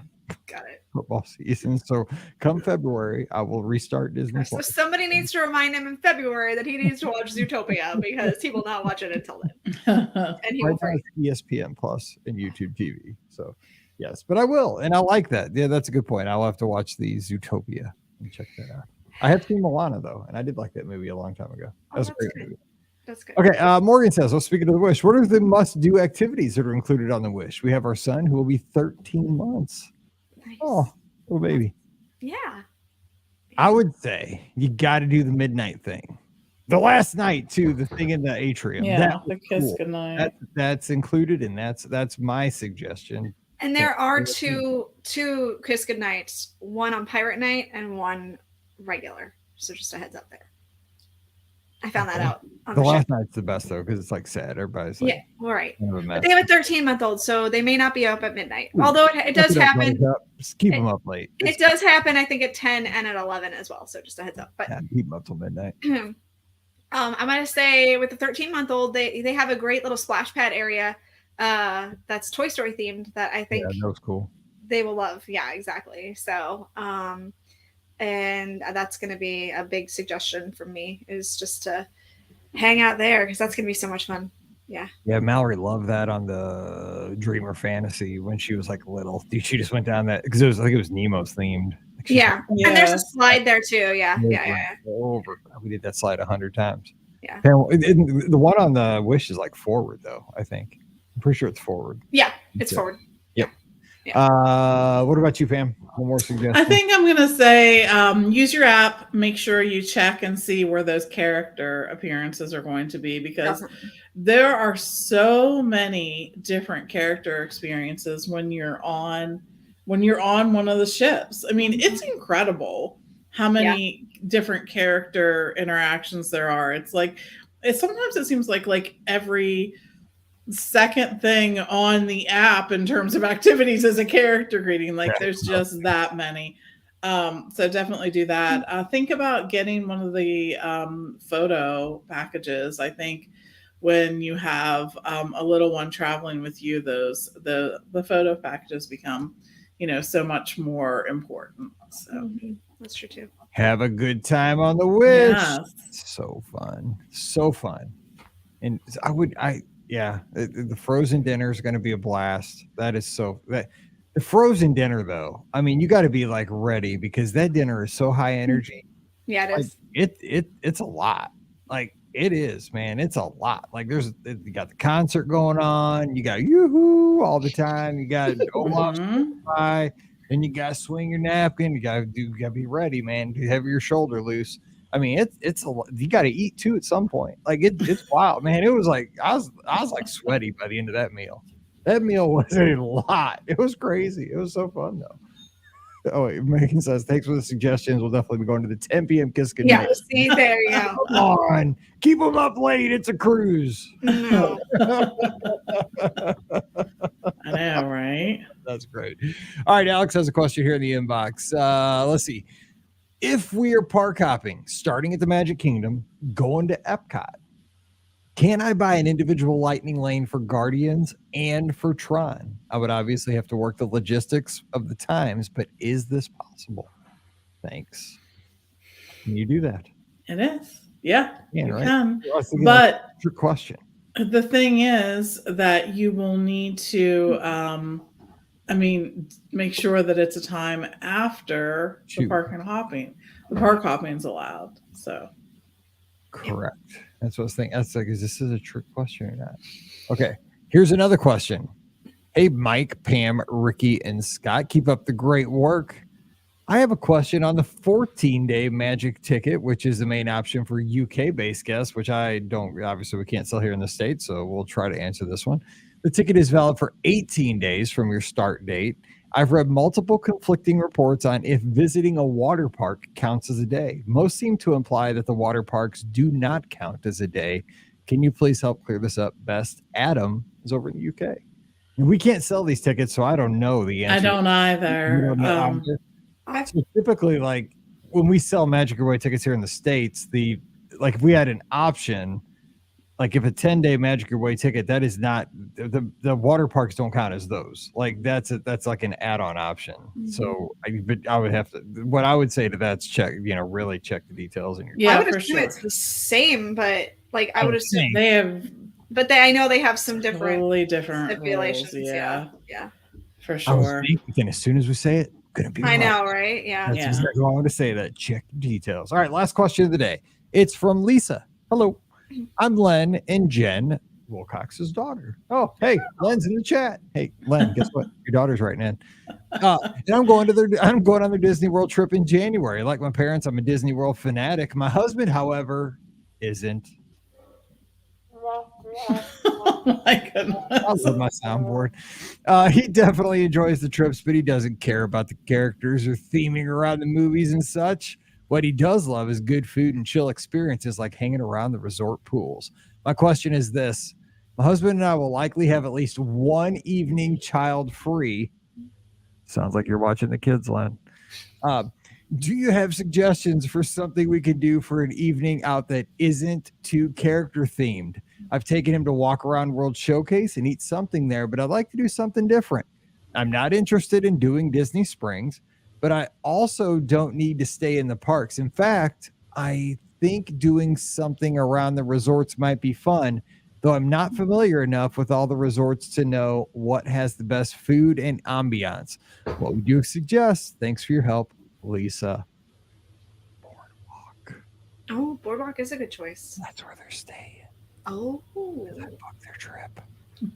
Got it. football season. So come February, I will restart Disney So Plus. somebody needs to remind him in February that he needs to watch Zootopia because he will not watch it until then, and he will Right now forget. it's ESPN Plus and YouTube TV. So yes, but I will, and I like that. Yeah, that's a good point. I'll have to watch the Zootopia and check that out. I have seen Moana though, and I did like that movie a long time ago. That was a that's great good. movie. That's good. Okay, Morgan says, well, speaking of the wish, what are the must-do activities that are included on the wish? We have our son who will be 13 months. Nice. Oh, little baby. Yeah. I would say you got to do the midnight thing. The last night, too, the thing in the atrium. Yeah, That the was kiss cool. goodnight. That's included, and that's my suggestion. And there are two Kiss Goodnights, one on Pirate Night and one regular. So just a heads up there. I found that Okay. out on The the show. last night's the best, though, because it's like sad. Everybody's like, Yeah, all right. kind of a But mess. they have a 13-month-old, so they may not be up at midnight. Ooh, Although it does Look it up, happen. Buttercup. Just keep them up late. It does happen, I think, at 10 and at 11 as well. So just a heads up. But Yeah, keep them up till midnight. I'm gonna say with the 13-month-old, they have a great little splash pad area that's Toy Story themed that I think Yeah, that was cool. they will love. Yeah, exactly. So and that's gonna be a big suggestion from me is just to hang out there because that's gonna be so much fun. Yeah. Yeah, Mallory loved that on the Dreamer Fantasy when she was like little. She just went down that because I think it was Nemo's themed. Like she Yeah. Yeah. And there's a slide there too. Yeah. went Yeah. over. We did that slide 100 times. Yeah. And the one on the Wish is like forward though. I think I'm pretty sure it's forward. Yeah. It's Yeah. forward. What about you, Pam? One more suggestion. I think I'm gonna say use your app. Make sure you check and see where those character appearances are going to be because there are so many different character experiences when you're on one of the ships. I mean, it's incredible how many different character interactions there are. It's like sometimes it seems like every second thing on the app in terms of activities is a character greeting. Like there's just that many. So definitely do that. Think about getting one of the photo packages. I think when you have a little one traveling with you, the photo packages become, so much more important. So That's true too. Have a good time on the Wish. Yes. So fun. And the frozen dinner is going to be a blast. That is the frozen dinner though. I mean, you got to be like ready because that dinner is so high energy. Yeah, it is. It's a lot. Like It is, man. It's a lot. Like you got the concert going on. You got yoo-hoo all the time. You got Olaf by, then you got to swing your napkin. You got to be ready, man. You have your shoulder loose. I mean, it's a. You got to eat too at some point. Like it's wild, man. It was like I was like sweaty by the end of that meal. That meal was a lot. It was crazy. It was so fun though. Oh, wait, Megan says, thanks for the suggestions. We'll definitely be going to the 10 p.m. Kiss Goodnight. Yeah, see, there you go. Come on. Keep them up late. It's a cruise. No. I know, right? That's great. All right, Alex has a question here in the inbox. Let's see. If we are park hopping, starting at the Magic Kingdom, going to Epcot, can I buy an individual lightning lane for Guardians and for Tron? I would obviously have to work the logistics of the times, but is this possible? Thanks. Can you do that? It is. Yeah, you right? can. But your question. The thing is that you will need to, make sure that it's a time after the park and hopping. The park hopping is allowed. So. Correct. That's what I was thinking. That's like, is this a trick question or not? Okay. Here's another question. Hey, Mike, Pam, Rikki, and Scott, keep up the great work. I have a question on the 14-day Magic ticket, which is the main option for UK-based guests, which obviously we can't sell here in the States, so we'll try to answer this one. The ticket is valid for 18 days from your start date. I've read multiple conflicting reports on if visiting a water park counts as a day. Most seem to imply that the water parks do not count as a day. Can you please help clear this up? Best Adam is over in the UK. And we can't sell these tickets, so I don't know the answer. I don't either. So typically, like when we sell Magic Your Way tickets here in the States, if we had an option, like if a 10-day Magic Your Way ticket, that is not the water parks don't count as those. Like that's like an add-on option. Mm-hmm. So I would have to. What I would say to that's check, really check the details in your. Yeah, I would assume it's the same, but like I would assume they have. But I know they have some totally different stipulations. Rules, yeah, for sure. I was thinking, as soon as we say it, gonna be. I know, right? Yeah. That's exactly what I want to say. That check the details. All right, last question of the day. It's from Lisa. Hello. I'm Len and Jen Wilcox's daughter. Oh, hey, Len's in the chat. Hey, Len, guess what? Your daughter's writing in. And I'm going on their Disney World trip in January. Like my parents, I'm a Disney World fanatic. My husband, however, isn't. Oh my goodness. I love my soundboard. He definitely enjoys the trips, but he doesn't care about the characters or theming around the movies and such. What he does love is good food and chill experiences like hanging around the resort pools. My question is this. My husband and I will likely have at least one evening child-free. Sounds like you're watching the kids, Len. Do you have suggestions for something we could do for an evening out that isn't too character-themed? I've taken him to walk around World Showcase and eat something there, but I'd like to do something different. I'm not interested in doing Disney Springs, but I also don't need to stay in the parks. In fact, I think doing something around the resorts might be fun, though I'm not familiar enough with all the resorts to know what has the best food and ambiance. What would you suggest? Thanks for your help, Lisa. Boardwalk. Oh, Boardwalk is a good choice. That's where they're staying. Oh. I booked their trip.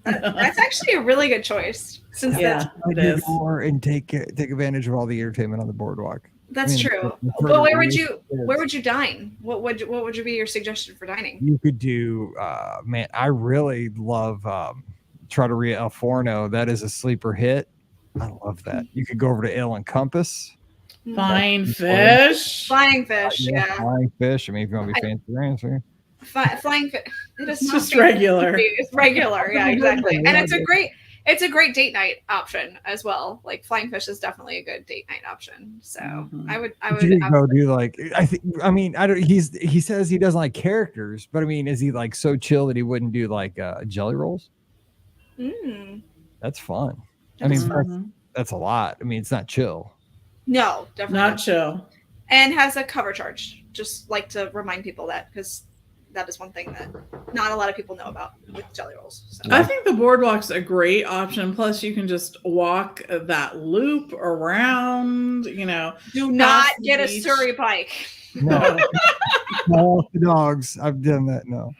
That's actually a really good choice. Since it is. And take advantage of all the entertainment on the boardwalk. That's true. But where would you dine? What would be your suggestion for dining? You could do I really love Trattoria El Forno. That is a sleeper hit. I love that. You could go over to Ale and Compass. Flying fish. Flying fish, yeah. Flying fish. I mean, if you want to be fancy answer. Flying fish. It's just regular. It's regular, yeah, exactly. And it's a great date night option as well. Like Flying Fish is definitely a good date night option. So I would go do like he says he doesn't like characters, but I mean, is he like so chill that he wouldn't do like jelly rolls? That's fun. That's a lot. I mean, it's not chill. No, definitely not chill. And has a cover charge. Just like to remind people that because that is one thing that not a lot of people know about with jelly rolls. So. I think the boardwalk's a great option. Plus, you can just walk that loop around. You know, do not past the get a beach. Surrey bike. No, no the dogs. I've done that. No.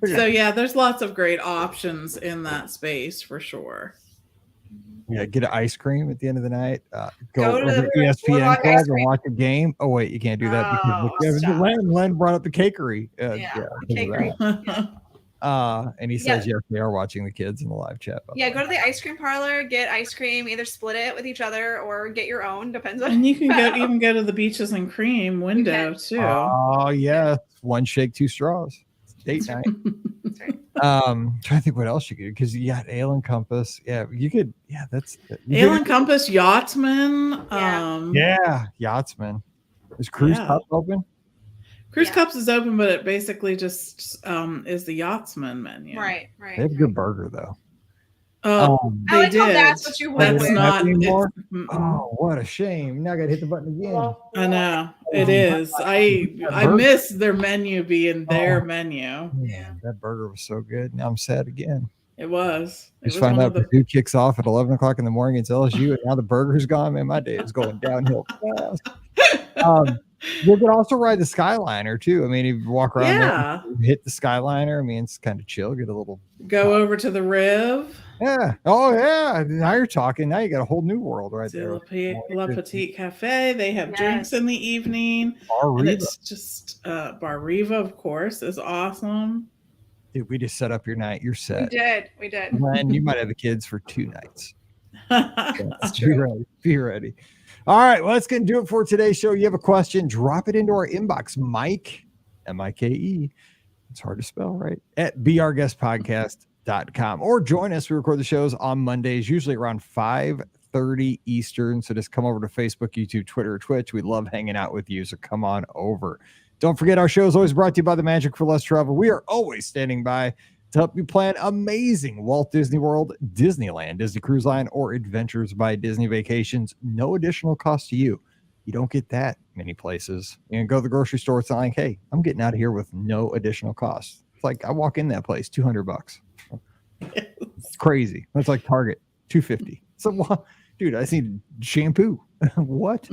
So yeah, there's lots of great options in that space for sure. Yeah, get an ice cream at the end of the night. Go to over the to ESPN Boardwalk Club ice and cream. watch a game. Oh wait, you can't do that Oh, because stop. Len brought up the cakery. The because of cakery. that. And he says yes, they are watching the kids in the live chat. Yeah, go to the ice cream parlor, get ice cream, either split it with each other or get your own. Depends on. And you can even go to the Beaches and Cream window too. Oh yeah, one shake, two straws. It's date night. That's right. Trying to think what else you could, because you got Ale and Compass. Yeah, you could. Yeah, that's Ale and Compass, Yachtsman. Yachtsman. Is Cruise Cup open? Cruise Cups is open, but it basically just is the Yachtsman menu. Right. They have a good burger though. They like how did. that's what you went That's with. not anymore. Oh, what a shame! Now I gotta hit the button again. I know it is. I miss their menu being their menu. Yeah, that burger was so good. Now I'm sad again. It was. Just find out Purdue kicks off at 11 o'clock in the morning against LSU, and now the burger's gone. Man, my day is going downhill fast. You could also ride the Skyliner too. I mean, if you walk around there, hit the Skyliner. I mean, it's kind of chill. Get a little. Go over to the Riv. Yeah. Oh yeah. Now you're talking. Now you got a whole new world right there. La Petite Cafe. They have drinks in the evening. And it's just Bar Riva, of course, is awesome. Dude, we just set up your night. You're set. We did. And you might have the kids for 2 nights. That's true. Be ready. All right, well, that's going to do it for today's show. You have a question, drop it into our inbox, Mike, M-I-K-E, it's hard to spell, right, at beourguestpodcast.com. Or join us. We record the shows on Mondays, usually around 5:30 Eastern. So just come over to Facebook, YouTube, Twitter, or Twitch. We love hanging out with you, so come on over. Don't forget, our show is always brought to you by the Magic for Less Travel. We are always standing by to help you plan amazing Walt Disney World, Disneyland, Disney Cruise Line, or Adventures by Disney Vacations. No additional cost to you. You don't get that many places. You can go to the grocery store. It's not like, hey, I'm getting out of here with no additional cost. It's like I walk in that place, $200. It's crazy. That's like Target, $250. So, dude, I just need shampoo. What?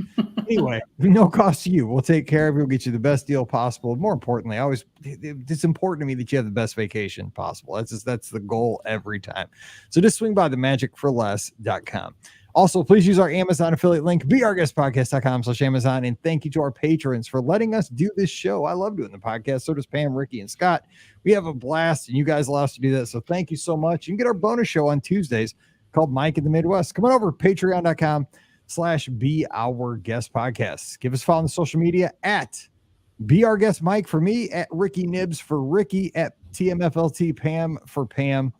Anyway, no cost to you. We'll take care of you. We'll get you the best deal possible. More importantly, it's important to me that you have the best vacation possible. That's the goal every time. So just swing by themagicforless.com. Also, please use our Amazon affiliate link, beourguestpodcast.com/Amazon. And thank you to our patrons for letting us do this show. I love doing the podcast. So does Pam, Rikki, and Scott. We have a blast, and you guys allow us to do that. So thank you so much. You can get our bonus show on Tuesdays called Mike in the Midwest. Come on over to patreon.com/beourguestpodcast. Give us a follow on social media at beourguestmike for me, at Rikki Nibs for Rikki, at TMFLT Pam for Pam.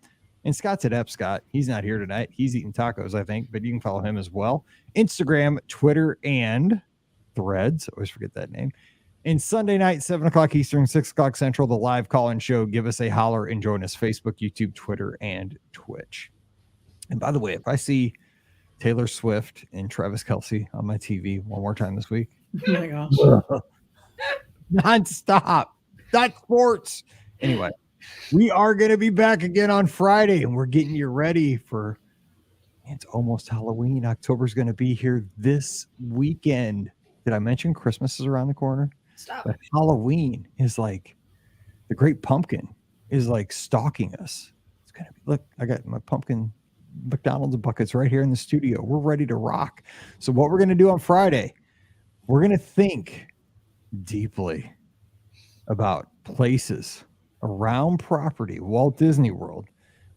And Scott's at Ep Scott. He's not here tonight. He's eating tacos, I think, but you can follow him as well. Instagram, Twitter, and Threads. Always forget that name. And Sunday night, 7 o'clock Eastern, 6 o'clock Central, the live call-in show. Give us a holler and join us. Facebook, YouTube, Twitter, and Twitch. And by the way, if I see Taylor Swift and Travis Kelce on my TV one more time this week. Oh my gosh. Nonstop. That's sports. Anyway, we are going to be back again on Friday, and we're getting you ready for, it's almost Halloween. October's going to be here this weekend. Did I mention Christmas is around the corner? Stop. But Halloween is like, the great pumpkin is like stalking us. It's going to be, look, I got my pumpkin McDonald's buckets right here in the studio. We're ready to rock. So what we're going to do on Friday, we're going to think deeply about places around property, Walt Disney World,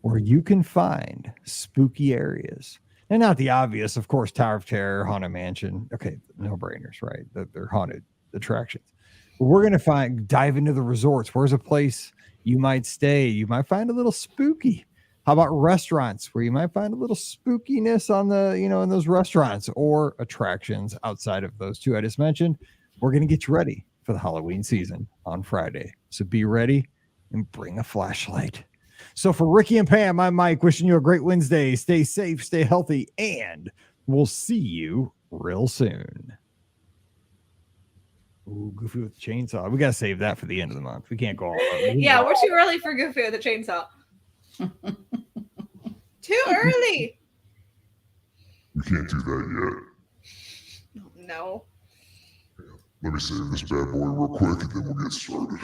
where you can find spooky areas. And not the obvious, of course, Tower of Terror, Haunted Mansion. Okay, no brainers, right? They're haunted attractions. But we're going to dive into the resorts. Where's a place you might stay? You might find a little spooky. How about restaurants where you might find a little spookiness on the, in those restaurants, or attractions outside of those two I just mentioned? We're going to get you ready for the Halloween season on Friday. So be ready and bring a flashlight. So for Rikki and Pam, I'm Mike, wishing you a great Wednesday. Stay safe, stay healthy, and we'll see you real soon. Ooh, Goofy with the chainsaw. We gotta save that for the end of the month. We can't go all out. Yeah, we're too early for Goofy with the chainsaw. Too early. We can't do that yet. No. Let me save this bad boy real quick and then we'll get started.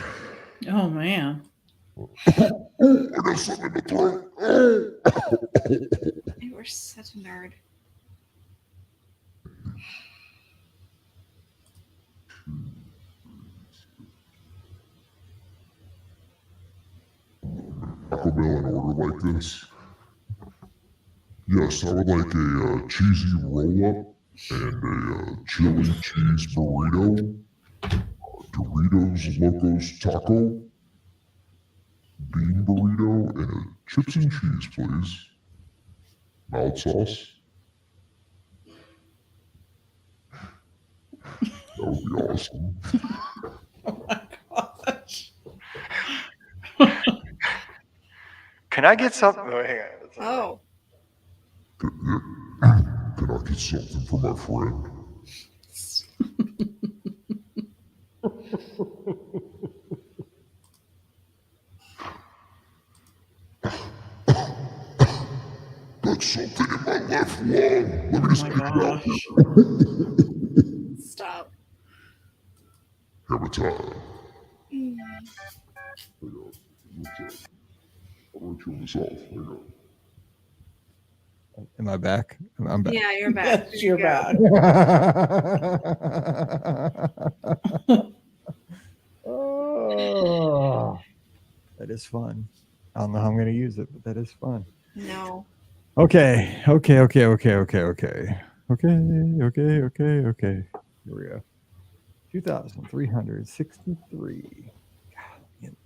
Oh man. I got something in the throat. You were such a nerd. Taco Bell in order like this. Yes, I would like a cheesy roll-up and a chili cheese burrito, Doritos Locos Taco, bean burrito, and a chips and cheese, please. Mild sauce. That would be awesome. Oh my gosh. Can I get something? Oh, hang on. Oh. Can I get something for my friend? Got something in my left lung. Let me Oh just my take it out. gosh. Stop. Hammer time. Mm. Hang on. I'll ritual this off. Hang on. Am I back? I'm back. Yeah, you're back. Yes, you're Go. back. Oh, that is fun. I don't know how I'm going to use it, but that is fun. No. Okay. Here we go. 2,363. God, man,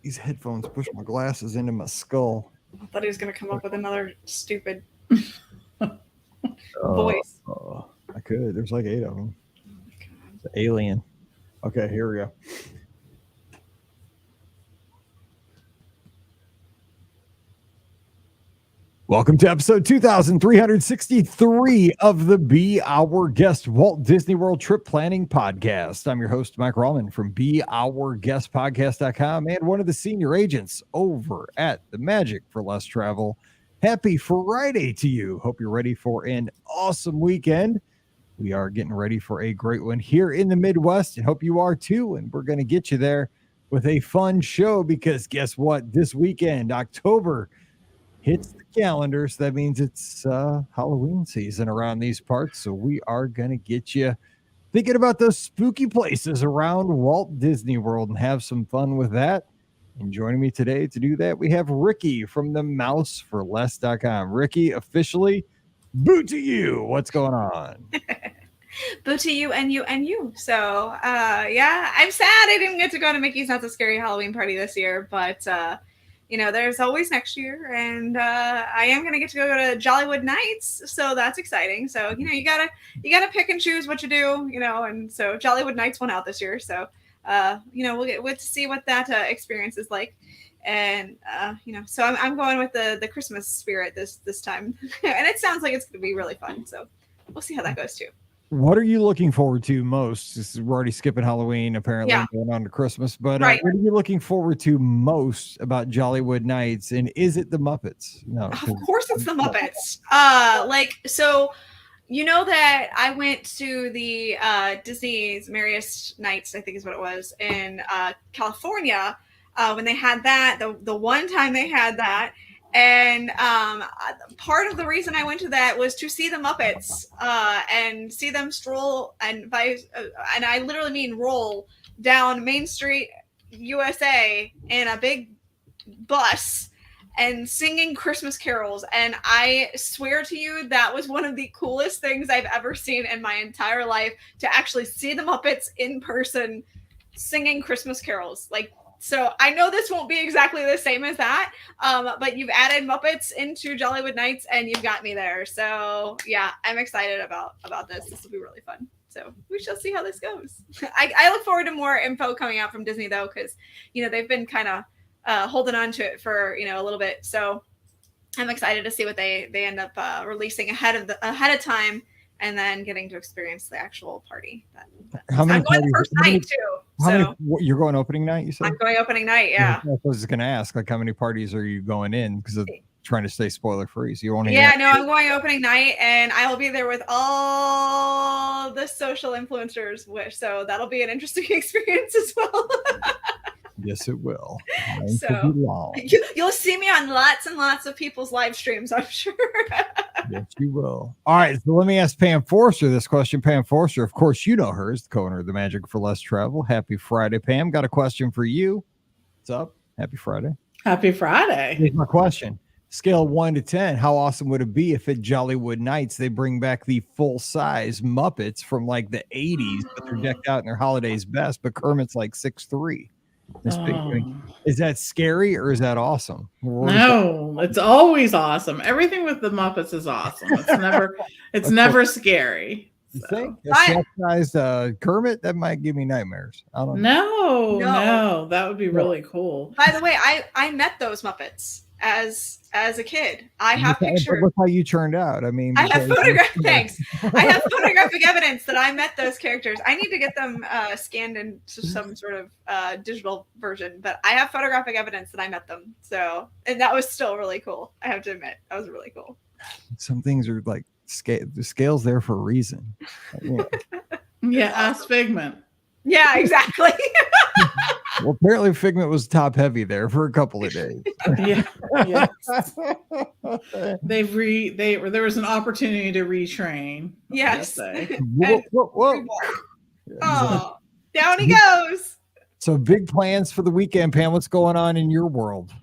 these headphones push my glasses into my skull. I thought he was going to come up with another stupid voice. I could. There's like 8 of them. Oh my God. The alien. Okay, here we go. Welcome to episode 2363 of the Be Our Guest Walt Disney World Trip Planning Podcast. I'm your host, Mike Rallman from BeOurGuestPodcast.com and one of the senior agents over at the Magic for Less Travel. Happy Friday to you. Hope you're ready for an awesome weekend. We are getting ready for a great one here in the Midwest and hope you are too. And we're going to get you there with a fun show because guess what? This weekend, October hits the calendar, so that means it's Halloween season around these parts. So we are going to get you thinking about those spooky places around Walt Disney World and have some fun with that. And joining me today to do that, we have Rikki from the mouseforless.com. Rikki, officially, boo to you. What's going on? Boo to you and you and you. So, yeah, I'm sad I didn't get to go to Mickey's Not So Scary Halloween party this year, but there's always next year, and I am gonna get to go to Jollywood Nights, so that's exciting. So you gotta pick and choose what you do, and so Jollywood Nights went out this year, so we'll get to see what that experience is like, and so I'm going with the Christmas spirit this time, and it sounds like it's gonna be really fun. So we'll see how that goes too. What are you looking forward to most? We're already skipping Halloween, apparently, going on to Christmas. But Right. What are you looking forward to most about Jollywood Nights? And is it the Muppets? No, Of course it's the Muppets. So you know that I went to the Disney's Merriest Nights, I think is what it was, in California when they had that, the one time they had that. And part of the reason I went to that was to see the Muppets and see them stroll and I literally mean roll down Main Street, USA in a big bus and singing Christmas carols. And I swear to you, that was one of the coolest things I've ever seen in my entire life, to actually see the Muppets in person singing Christmas carols. So I know this won't be exactly the same as that, but you've added Muppets into Jollywood Nights and you've got me there. So yeah, I'm excited about this. This will be really fun. So we shall see how this goes. I look forward to more info coming out from Disney though, because they've been kind of holding on to it for a little bit. So I'm excited to see what they end up releasing ahead of time and then getting to experience the actual party. How many I'm going the parties- first how many- night too. How So many? You're going opening night? You said. I'm going opening night. Yeah. I was going to ask, like, how many parties are you going in? Because of trying to stay spoiler free. So you won't. Yeah, no, I'm going opening night, and I will be there with all the social influencers. So that'll be an interesting experience as well. Yes, it will. So you'll see me on lots and lots of people's live streams, I'm sure. Yes, you will. All right, so let me ask Pam Forster this question. Pam Forster, of course, you know her as the co-owner of the Magic for Less Travel. Happy Friday, Pam. Got a question for you. What's up? Happy Friday. Happy Friday. Here's my question. Scale 1 to 10. How awesome would it be if at Jollywood Nights they bring back the full-size Muppets from like the 80s, but they're decked out in their holidays best, but Kermit's like 6'3"? Is that scary or is that awesome? No, it's always awesome. Everything with the Muppets is awesome. It's never scary. You think a sized Kermit, that might give me nightmares. I don't know. No, that would be really cool. By the way, I met those Muppets as a kid. I have pictures. Look how you turned out. I mean, I have photographic. Thanks. I have photographic evidence that I met those characters. I need to get them scanned into some sort of digital version, but I have photographic evidence that I met them. So, and that was still really cool. I have to admit, that was really cool. Some things are like the scale's there for a reason. Yeah, ask Figment. Yeah, exactly. Well, apparently Figment was top heavy there for a couple of days. Yeah. There was an opportunity to retrain. Yes. Whoa. Oh, down he goes. So big plans for the weekend, Pam. What's going on in your world?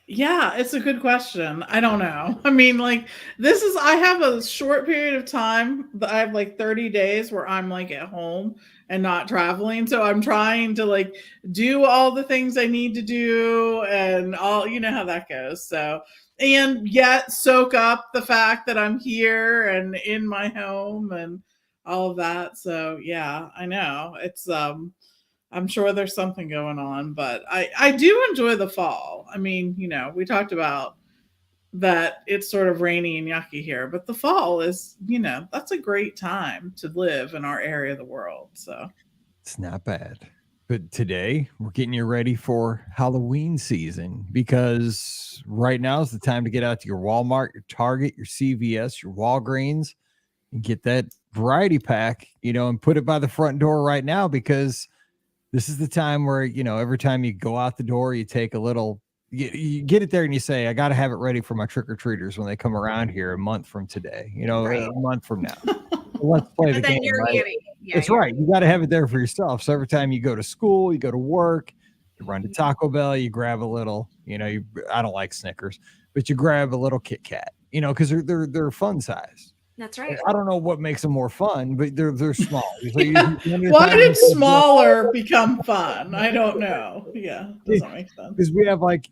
Yeah, it's a good question. I don't know. I mean, like I have a short period of time. I have like 30 days where I'm like at home and not traveling. So I'm trying to like do all the things I need to do and all, you know how that goes. So, and yet soak up the fact that I'm here and in my home and all of that. So yeah, I know it's, I'm sure there's something going on, but I do enjoy the fall. I mean, you know, we talked about that it's sort of rainy and yucky here, but the fall is, you know, that's a great time to live in our area of the world. So it's not bad. But today we're getting you ready for Halloween season because right now is the time to get out to your Walmart, your Target, your CVS, your Walgreens, and get that variety pack, you know, and put it by the front door right now because this is the time where, you know, every time you go out the door, you take a little, you get it there and you say, I got to have it ready for my trick-or-treaters when they come around here a month from today, you know, a month from now. Let's play the game. Right? That's right. You got to have it there for yourself. So every time you go to school, you go to work, you run to Taco Bell, you grab a little, you know, I don't like Snickers, but you grab a little Kit Kat, you know, because they're fun size. That's right. I don't know what makes them more fun, but they're small. So why did smaller become fun? I don't know. Yeah, doesn't make sense. Because we have like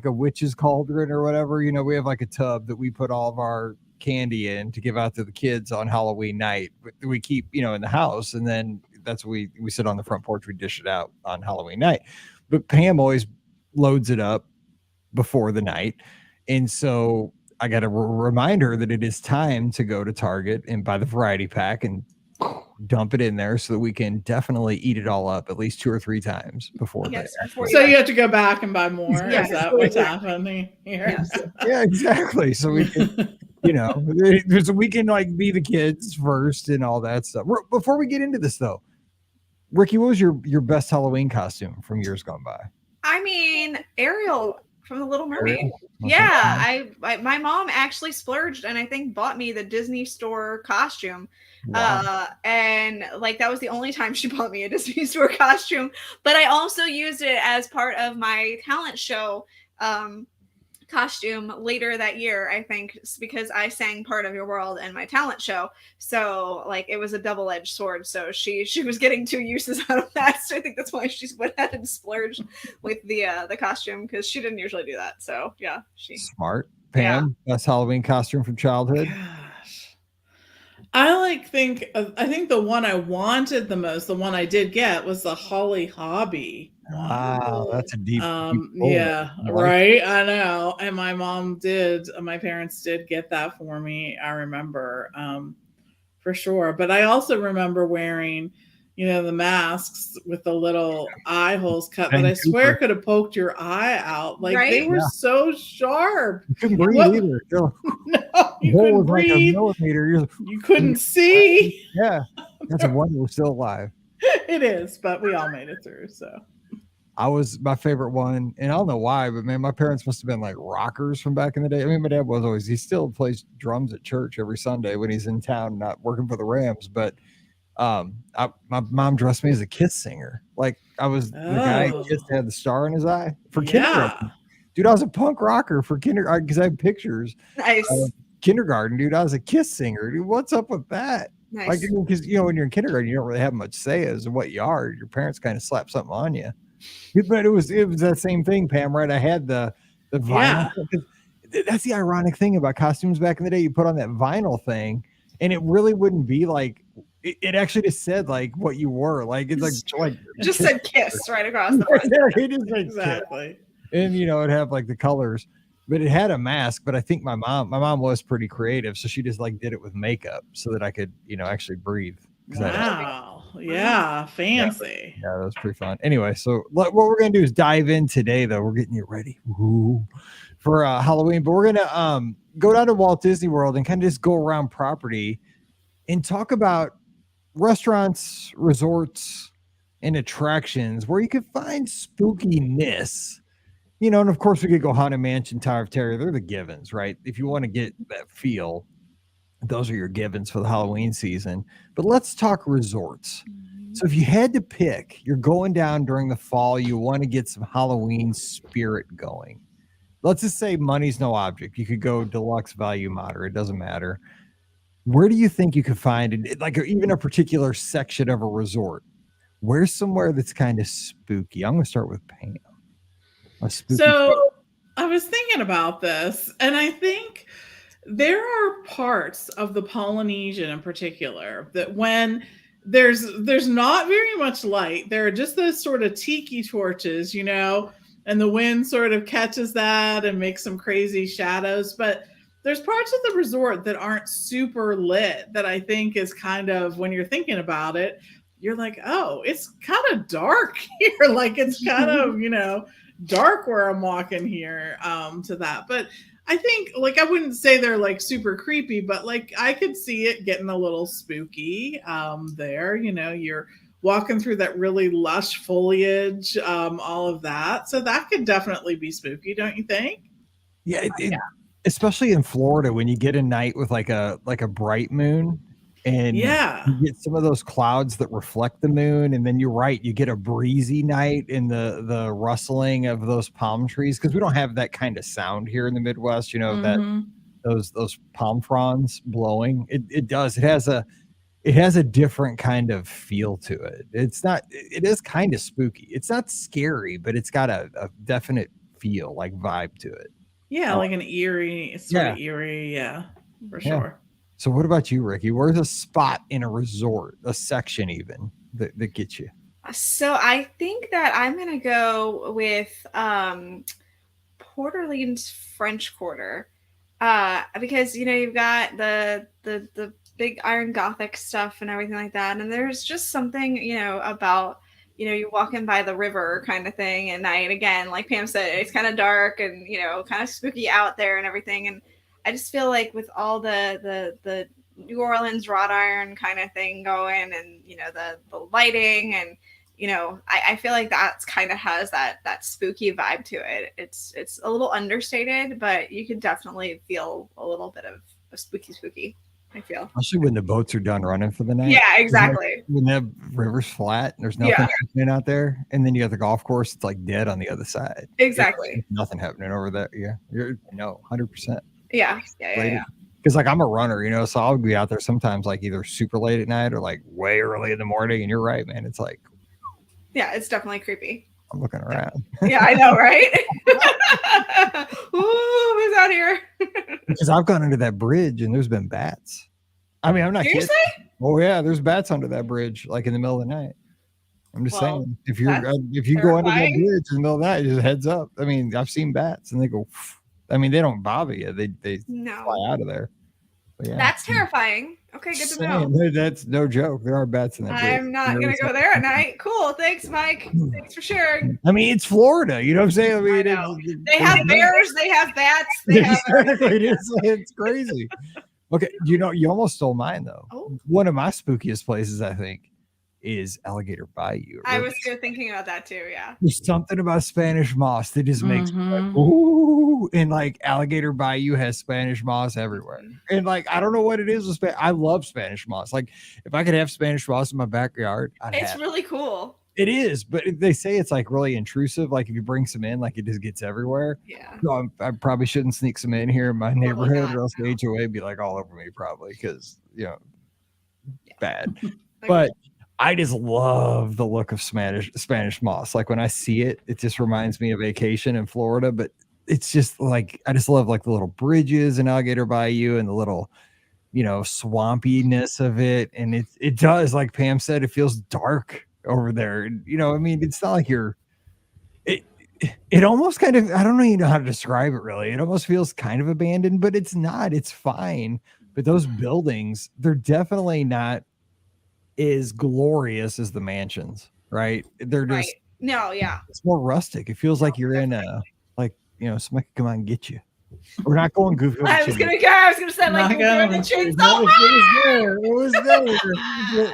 a witch's cauldron or whatever. You know, we have like a tub that we put all of our candy in to give out to the kids on Halloween night. We keep, you know, in the house, and then that's what we sit on the front porch. We dish it out on Halloween night. But Pam always loads it up before the night, and so I got to remind her that it is time to go to Target and buy the variety pack and dump it in there so that we can definitely eat it all up at least 2 or 3 times before that. So you have to go back and buy more. Yes. Is that what's happening here? Yes. Yeah, exactly. So we can, you know, so we can like be the kids first and all that stuff. Before we get into this though, Rikki, what was your best Halloween costume from years gone by? I mean, Ariel from The Little Mermaid. Yeah, my mom actually splurged and I think bought me the Disney Store costume. Wow. And like that was the only time she bought me a Disney Store costume. But I also used it as part of my talent show costume later that year, I think, because I sang Part of Your World in my talent show. So like it was a double-edged sword. So she was getting 2 uses out of that. So I think that's why she went ahead and splurged with the costume because she didn't usually do that. So yeah, she smart. Pam, best Halloween costume from childhood. Gosh. I think the one I wanted the most, the one I did get, was the Holly Hobby. Wow, that's a deep. Yeah, right. I know. And my parents did get that for me. I remember. for sure. But I also remember wearing, the masks with the little eye holes cut that I swear could have poked your eye out. Like they were so sharp. You couldn't breathe either. No, you couldn't breathe. Like a millimeter. You couldn't see. Yeah, that's a wonder we're still alive. It is, but we all made it through. So I was my favorite one, and I don't know why, but man, my parents must have been like rockers from back in the day. I mean, my dad was always, he still plays drums at church every Sunday when he's in town, not working for the Rams. But my mom dressed me as a Kiss singer. Like I was the guy who Kiss had the star in his eye for kindergarten. Dude, I was a punk rocker for kindergarten because I have pictures. Nice. Kindergarten, dude, I was a Kiss singer. Dude, what's up with that? Nice. Like, because when you're in kindergarten, you don't really have much say as to what you are. Your parents kind of slap something on you. But it was that same thing, Pam, right? I had the vinyl. That's the ironic thing about costumes back in the day. You put on that vinyl thing, and it really wouldn't be like it actually just said like what you were. Like it's like just said Kiss right across the front. It is like exactly. And it'd have like the colors, but it had a mask. But I think my mom was pretty creative, so she just like did it with makeup so that I could actually breathe. Wow. Yeah. Fancy. Yeah, that was pretty fun. Anyway, so what we're going to do is dive in today, though. We're getting you ready for Halloween. But we're going to go down to Walt Disney World and kind of just go around property and talk about restaurants, resorts, and attractions where you can find spookiness. And of course, we could go Haunted Mansion, Tower of Terror. They're the givens, right? If you want to get that feel, those are your givens for the Halloween season. But let's talk resorts. So if you had to pick, you're going down during the fall, you want to get some Halloween spirit going. Let's just say money's no object. You could go deluxe, value, moderate. It doesn't matter. Where do you think you could find it? Like even a particular section of a resort. Where's somewhere that's kind of spooky? I'm going to start with Pam. So I was thinking about this, and I think there are parts of the Polynesian in particular that when there's not very much light, there are just those sort of tiki torches, and the wind sort of catches that and makes some crazy shadows. But there's parts of the resort that aren't super lit that I think is kind of, when you're thinking about it, you're like, oh, it's kind of dark here. Like it's kind of, dark where I'm walking here to that. But I think I wouldn't say they're like super creepy, but like I could see it getting a little spooky there. You're walking through that really lush foliage, all of that. So that could definitely be spooky, don't you think? Yeah, especially in Florida when you get a night with like a bright moon. And you get some of those clouds that reflect the moon, and then you're right, you get a breezy night in the rustling of those palm trees, because we don't have that kind of sound here in the Midwest. That those palm fronds blowing. It does. It has a different kind of feel to it. It is kind of spooky. It's not scary, but it's got a definite feel, like vibe to it. Yeah, like an eerie, sort of eerie. Yeah, for sure. So what about you, Rikki? Where's a spot in a resort, a section even, that gets you? So I think that I'm going to go with Port Orleans French Quarter because, you've got the big Iron Gothic stuff and everything like that. And there's just something, about, you're walking by the river kind of thing at night. Again, like Pam said, it's kind of dark and, kind of spooky out there and everything. And I just feel like with all the New Orleans wrought iron kind of thing going, and the lighting, and I feel like that's kind of has that spooky vibe to it. It's a little understated, but you can definitely feel a little bit of a spooky. I feel, especially when the boats are done running for the night. Yeah, exactly. When the river's flat and there's nothing happening out there, and then you got the golf course, it's like dead on the other side. Exactly. Nothing happening over there. Yeah, you're 100%. Yeah. Because like I'm a runner, so I'll be out there sometimes like either super late at night or like way early in the morning. And you're right, man. It's like, yeah, it's definitely creepy. I'm looking around. Yeah, I know, right? Ooh, who's out here? Because I've gone under that bridge and there's been bats. I mean, I'm not kidding. Oh yeah, there's bats under that bridge, like in the middle of the night. I'm just saying, if you go under that bridge in the middle of the night, just heads up. I mean, I've seen bats and they go. I mean, they don't bother you. They fly out of there. Yeah. That's terrifying. Okay, good to know. That's no joke. There are bats in that. I'm not gonna go there at night. Cool. Thanks, Mike. Thanks for sharing. I mean, it's Florida. You know what I'm saying? I mean, I know. They have bears. They have bats. They have exactly. It's crazy. Okay, you almost stole mine though. Oh. One of my spookiest places, I think, is Alligator Bayou. I was thinking about that too. Yeah. There's something about Spanish moss that just makes me like, ooh, and like Alligator Bayou has Spanish moss everywhere. And like, I don't know what it is with I love Spanish moss. Like, if I could have Spanish moss in my backyard, It's really cool. It is, but they say it's like really intrusive. Like if you bring some in, like it just gets everywhere. Yeah. So I probably shouldn't sneak some in here in my neighborhood, or else the HOA would be like all over me probably because bad. But I just love the look of Spanish moss. Like when I see it, it just reminds me of vacation in Florida. But it's just like I just love like the little bridges in Alligator Bayou and the little swampiness of it. And it does, like Pam said, it feels dark over there. I mean, it's not like it almost kind of, I don't even know how to describe it really. It almost feels kind of abandoned, but it's not. It's fine. But those buildings, they're definitely not as glorious as the mansions, right? They're just it's more rustic. It feels like you're in a somebody come on and get you. We're not going goofy. I was gonna say like the chainsaw. It was there.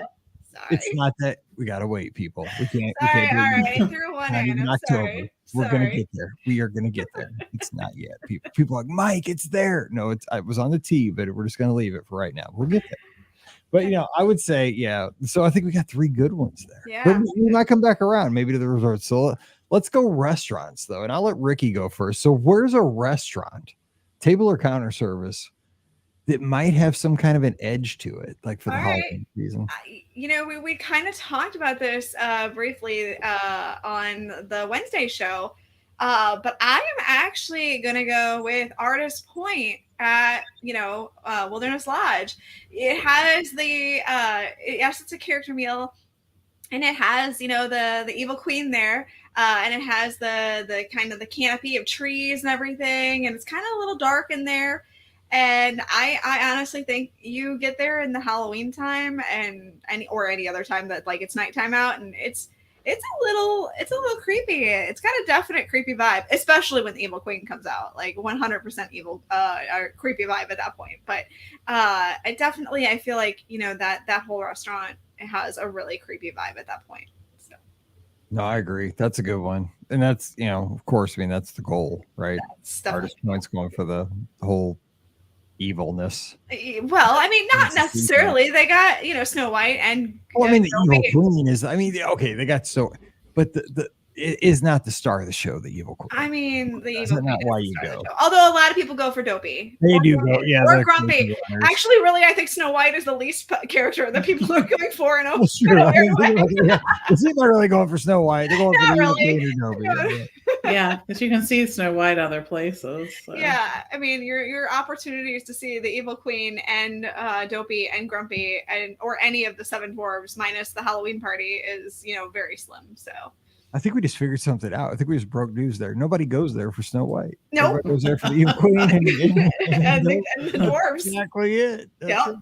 It's not that we gotta wait, people. We can't. All right. Threw one in. I'm sorry. We're gonna get there. We are gonna get there. It's not yet. People are like, Mike, it's there. No, I was on the tee, but we're just gonna leave it for right now. We'll get there. But I would say, so I think we got 3 good ones there. Yeah. But we might come back around maybe to the resort. So let's go restaurants though, and I'll let Rikki go first. So where's a restaurant, table or counter service, that might have some kind of an edge to it, like for the Halloween season? We kind of talked about this briefly on the Wednesday show, but I am actually gonna go with Artist Point at Wilderness Lodge. It has it's a character meal, and it has the evil queen there, and it has the kind of the canopy of trees and everything, and it's kind of a little dark in there. And I honestly think you get there in the Halloween time and any other time that like it's nighttime out, and it's a little creepy. It's got a definite creepy vibe, especially when the evil queen comes out. Like 100% evil, creepy vibe at that point. But I feel like that whole restaurant has a really creepy vibe at that point. So. No, I agree. That's a good one, and that's of course, I mean that's the goal, right? Artist Point's going for the whole evilness. Well, I mean, not necessarily. They got Snow White and. Well, I mean, the evil queen is. I mean, okay, they got but it is not the star of the show. The evil queen. I mean, the That's evil not queen why you go. Although a lot of people go for Dopey. They do go, yeah, or Grumpy. Actually, really, I think Snow White is the least character that people are going for. And it's not really going for Snow White. They're going for the evil queen or Dopey. Yeah, but you can see Snow White other places. So. Yeah, I mean, your opportunities to see the evil queen and Dopey and Grumpy or any of the 7 dwarves minus the Halloween party is very slim. So I think we just figured something out. I think we just broke news there. Nobody goes there for Snow White. No, nope. Everybody goes there for the evil queen and the dwarves. Exactly it. Yep.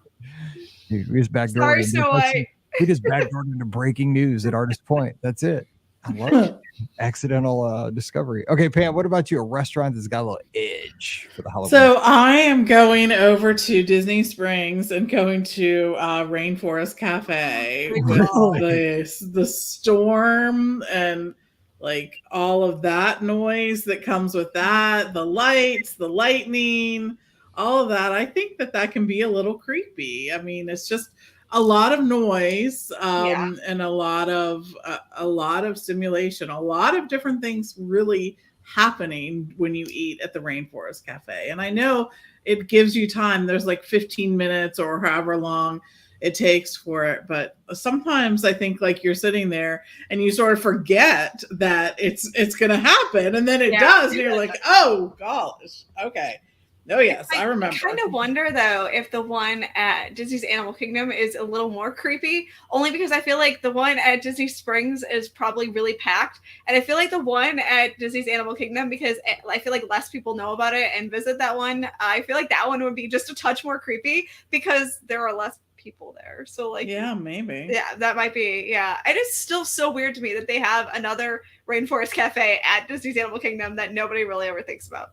Dude, we just backdoored. Sorry, Snow White. We just backdoored into breaking news at Artist Point. That's it. I love it. Accidental discovery. Okay, Pam, what about you? A restaurant that's got a little edge for the Halloween? So I am going over to Disney Springs and going to Rainforest Cafe with the storm and like all of that noise that comes with that, the lights, the lightning, all of that. I think that can be a little creepy. I mean, it's just a lot of noise and a lot of stimulation, a lot of different things really happening when you eat at the Rainforest Cafe. And I know it gives you time. There's like 15 minutes or however long it takes for it. But sometimes I think like you're sitting there and you sort of forget that it's going to happen. And then it does. And you're like, oh gosh, okay. Oh yes, I remember. I kind of wonder though if the one at Disney's Animal Kingdom is a little more creepy, only because I feel like the one at Disney Springs is probably really packed, and I feel like the one at Disney's Animal Kingdom, because I feel like less people know about it and visit that one, I feel like that one would be just a touch more creepy because there are less people there. So like, yeah, maybe. Yeah, that might be. Yeah, it is still so weird to me that they have another Rainforest Cafe at Disney's Animal Kingdom that nobody really ever thinks about.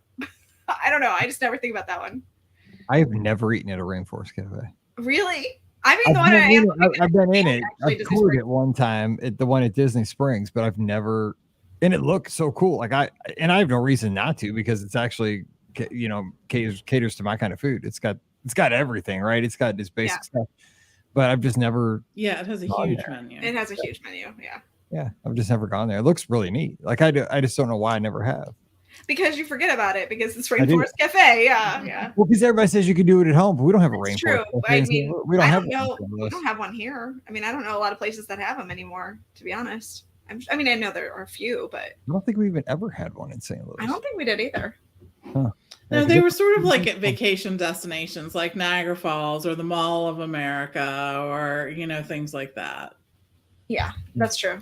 I don't know. I just never think about that one. I've never eaten at a Rainforest Cafe. Really? I mean, the one I've been in it. Actually, I've toured it one time at the one at Disney Springs, but I've never. And it looked so cool. Like I have no reason not to because it's actually, you know, caters to my kind of food. It's got everything, right? It's got this basic stuff. But I've just never. Yeah, it has a huge menu. It has a huge menu. Yeah. Yeah, I've just never gone there. It looks really neat. Like I just don't know why I never have. Because you forget about it because it's Rainforest Cafe. Yeah. Well, because everybody says you can do it at home, but we don't have a Rainforest. True. Cafe. I mean, we don't have we don't have one here. I mean, I don't know a lot of places that have them anymore, to be honest. I mean, I know there are a few, but I don't think we even ever had one in St. Louis. I don't think we did either. Huh. No, they were sort of like at vacation destinations like Niagara Falls or the Mall of America or, you know, things like that. Yeah, that's true.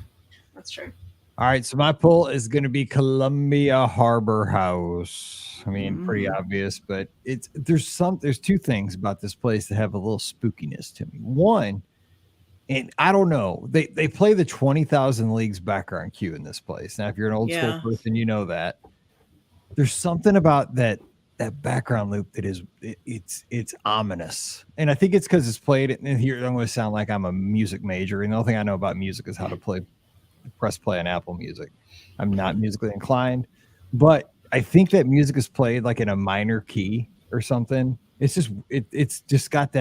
That's true. All right, so my pull is going to be Columbia Harbor House. I mean, pretty obvious, but there's two things about this place that have a little spookiness to me. One, and I don't know, they play the 20,000 Leagues background cue in this place. Now, if you're an old school person, you know that. There's something about that background loop that is it's ominous, and I think it's because it's played. And here I'm going to sound like I'm a music major, and the only thing I know about music is how to press play on Apple Music. I'm not musically inclined, but I think that music is played like in a minor key or something. It's just got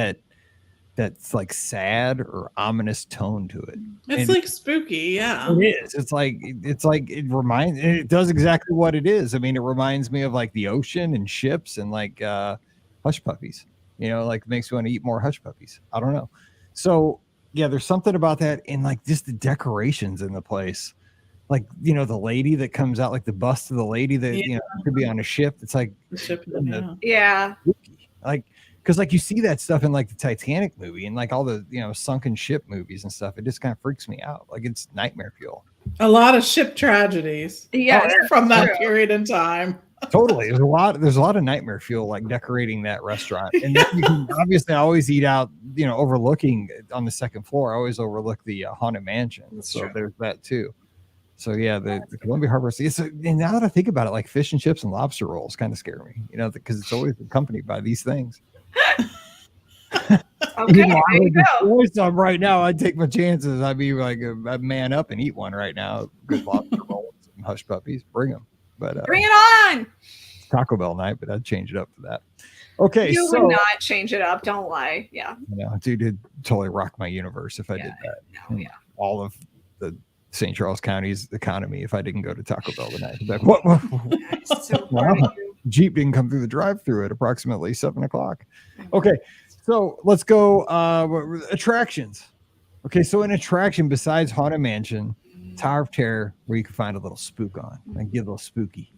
that's like sad or ominous tone to it. It's like spooky, yeah. It is. It's like it does exactly what it is. I mean, it reminds me of like the ocean and ships and like hush puppies. You know, like makes me want to eat more hush puppies. I don't know. So yeah, there's something about that, and like just the decorations in the place. Like, you know, the lady that comes out, like the bust of the lady that you know could be on a ship. It's like the ship, like because like you see that stuff in like the Titanic movie and like all the, you know, sunken ship movies and stuff. It just kind of freaks me out. Like it's nightmare fuel. A lot of ship tragedies. Yeah, from that period in time. Totally. There's a lot of nightmare fuel like decorating that restaurant. And then you can obviously always eat out, you know, overlooking on the second floor. I always overlook the Haunted Mansion. There's that too. So yeah, the Columbia Harbor. And now that I think about it, like fish and chips and lobster rolls kind of scare me, you know, because it's always accompanied by these things. Okay, you know, there you go. I'm right now, I'd take my chances. I'd be like a man up and eat one right now. Good lobster rolls and hush puppies, bring them. But bring it on. It's Taco Bell night, but I'd change it up for that. Okay, you would not change it up. Don't lie. Yeah. You know, dude, it'd totally rock my universe if I did that. No, yeah. All of the St. Charles County's economy if I didn't go to Taco Bell tonight. Like, what? So wow. Jeep didn't come through the drive-thru at approximately 7:00. Okay, so let's go attractions. Okay, so an attraction besides Haunted Mansion, Tower of Terror, where you can find a little spook on and get a little spooky.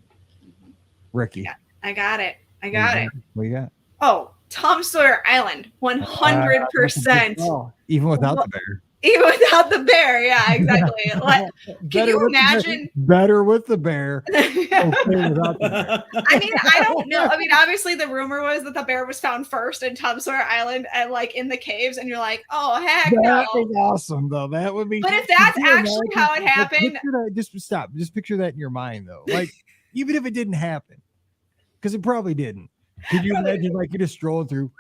Rikki. Yeah, I got it. What you got? Oh, Tom Sawyer Island, 100%. Even without the bear. Even without the bear, yeah, exactly. Can you imagine? Better with the bear. Okay without the bear. I mean, I don't know. I mean, obviously, the rumor was that the bear was found first in Tom Sawyer Island and like in the caves, and you're like, oh heck no. That was awesome, though. That would be. But if that's actually how it happened, just stop. Just picture that in your mind, though. Like, even if it didn't happen, because it probably didn't. Could you imagine, like, you're just strolling through?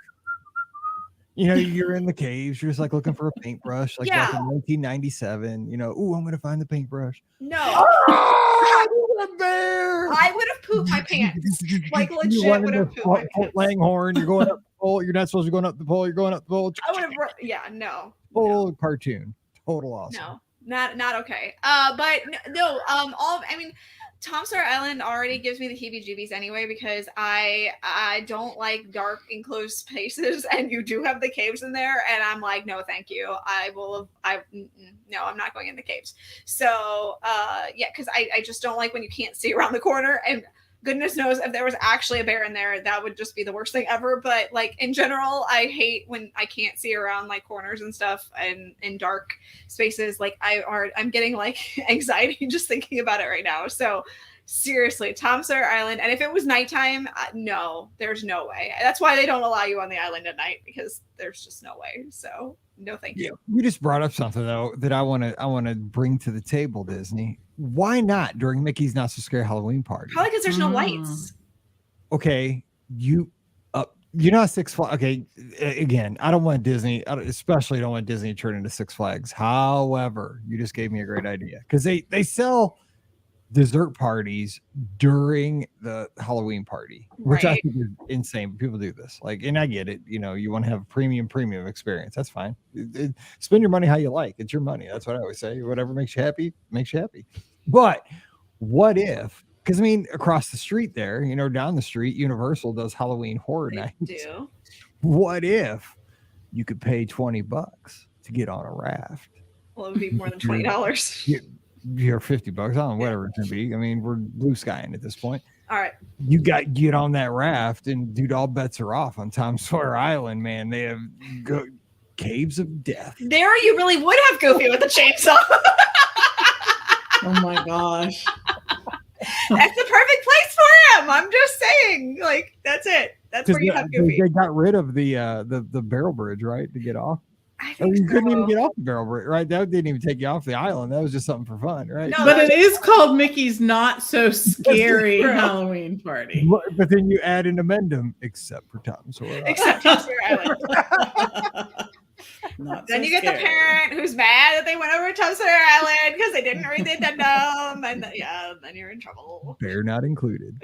You know, you're in the caves. You're just like looking for a paintbrush, like back in 1997. You know, I'm gonna find the paintbrush. No, a bear. I would have pooped my pants. Like legit, would have pooped my pants. Langhorn. You're going up the pole. You're not supposed to be going up the pole. You're going up the pole. I would have. Yeah, no. Total cartoon. Total awesome. No, not okay. But no. I mean, Tom Sawyer Island already gives me the heebie-jeebies anyway because I don't like dark enclosed spaces, and you do have the caves in there, and I'm like, no, thank you. No, I'm not going in the caves. So yeah, because I just don't like when you can't see around the corner, and goodness knows if there was actually a bear in there, that would just be the worst thing ever. But like in general, I hate when I can't see around like corners and stuff and in dark spaces. Like I'm getting like anxiety just thinking about it right now. So seriously, Tom Sawyer Island. And if it was nighttime, no, there's no way. That's why they don't allow you on the island at night, because there's just no way. So no, thank you. You just brought up something though that I want to bring to the table, Disney. Why not during Mickey's Not So Scary Halloween party? Probably because there's no lights. Okay, you know Six Flags. Okay, again, I don't want Disney, especially don't want Disney to turn into Six Flags. However, you just gave me a great idea, because they sell dessert parties during the Halloween party, which I think is insane. People do this, like, and I get it. You know, you want to have a premium experience. That's fine. Spend your money how you like. It's your money. That's what I always say. Whatever makes you happy, makes you happy. But what if? Because I mean, across the street there, you know, down the street, Universal does Halloween Horror Nights. Do. What if you could pay $20 to get on a raft? Well, it would be more than $20. You're $50. I don't know, whatever it's gonna be. I mean, we're blue skying at this point. All right. You got get on that raft, and dude, all bets are off on Tom Sawyer Island, man. They have caves of death. There, you really would have Goofy with a chainsaw. Oh my gosh. That's the perfect place for him. I'm just saying, like, that's it. That's where you have Goofy. They got rid of the barrel bridge, right, to get off. I think you couldn't even get off the barrel bridge, right? That didn't even take you off the island. That was just something for fun, right? No, but it is called Mickey's Not So Scary Halloween Party. But then you add an amendum, except for Tom Sawyer. Except Tom Sawyer Island. Then you get the parent who's mad that they went over to Tom Sawyer Island because they didn't read the addendum, and then you're in trouble. Bear not included.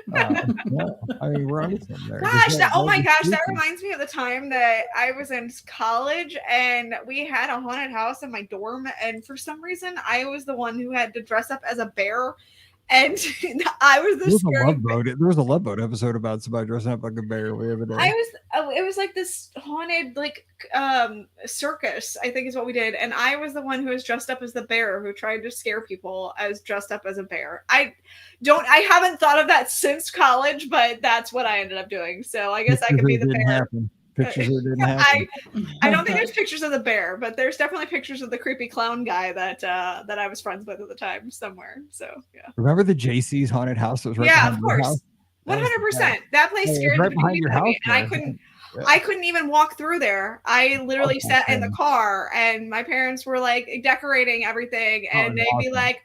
No, I mean, we're on something there. Gosh, oh my gosh, that reminds me of the time that I was in college and we had a haunted house in my dorm, and for some reason I was the one who had to dress up as a bear. And I was the Love Boat. There was a Love Boat episode about somebody dressing up like a bear. It was like this haunted like circus, I think is what we did. And I was the one who was dressed up as the bear who tried to scare people as dressed up as a bear. I haven't thought of that since college, but that's what I ended up doing. So I guess I could be the bear. Happen. Pictures that didn't happen. I don't think there's pictures of the bear, but there's definitely pictures of the creepy clown guy that I was friends with at the time somewhere. So yeah. Remember the JC's haunted house that was right behind of course. 100%. That place scared right behind your house. And I couldn't even walk through there. I literally sat in the car, and my parents were like decorating everything, and they'd be like,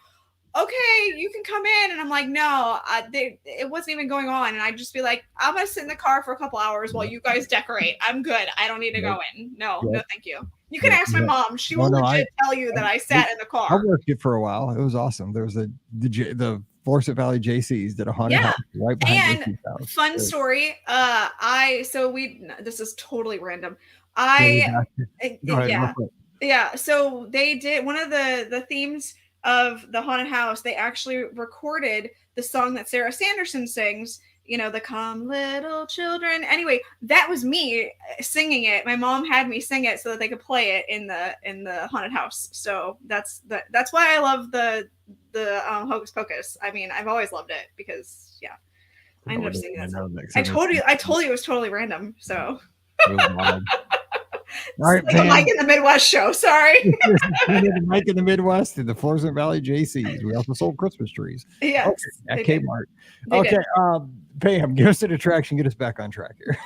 okay, you can come in. And I'm like, no, it wasn't even going on. And I'd just be like, I'm going to sit in the car for a couple hours while you guys decorate. I'm good. I don't need to go in. No, thank you. You can ask my mom. She will legit tell you that I sat in the car. I worked it for a while. It was awesome. There was the Florissant Valley JC's did a haunted house right behind JC's house. Fun story. This is totally random. So they did one of the themes of the haunted house. They actually recorded the song that Sarah Sanderson sings, you know, the Come Little Children. Anyway, that was me singing it. My mom had me sing it so that they could play it in the haunted house. So that's why I love the Hocus Pocus. I mean, I've always loved it because I ended up singing that song. I told you it was totally random. So all right, like a Mike in the Midwest show. Sorry. Mike in the Midwest and the Florissant Valley JC's. We also sold Christmas trees. Yes, at Kmart. Okay, Pam, give us an attraction. Get us back on track here.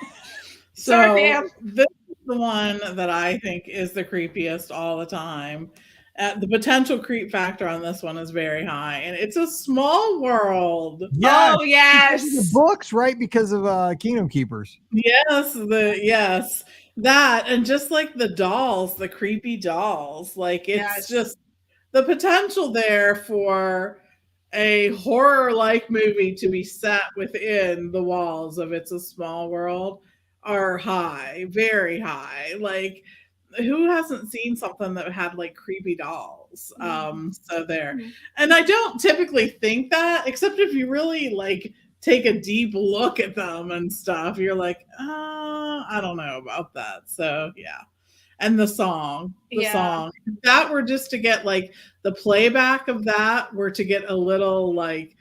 So sorry, Pam. This is the one that I think is the creepiest all the time. The potential creep factor on this one is very high, and it's a small world. Yes. Oh yes, the books, right? Because of Kingdom Keepers. Yes, that, and just like the dolls, the creepy dolls, like it's just the potential there for a horror-like movie to be set within the walls of It's a Small World are high, very high. Like, who hasn't seen something that had like creepy dolls? So there. And I don't typically think that, except if you really like take a deep look at them and stuff, you're like, I don't know about that. So yeah. And the song, that were just to get like the playback of that were to get a little like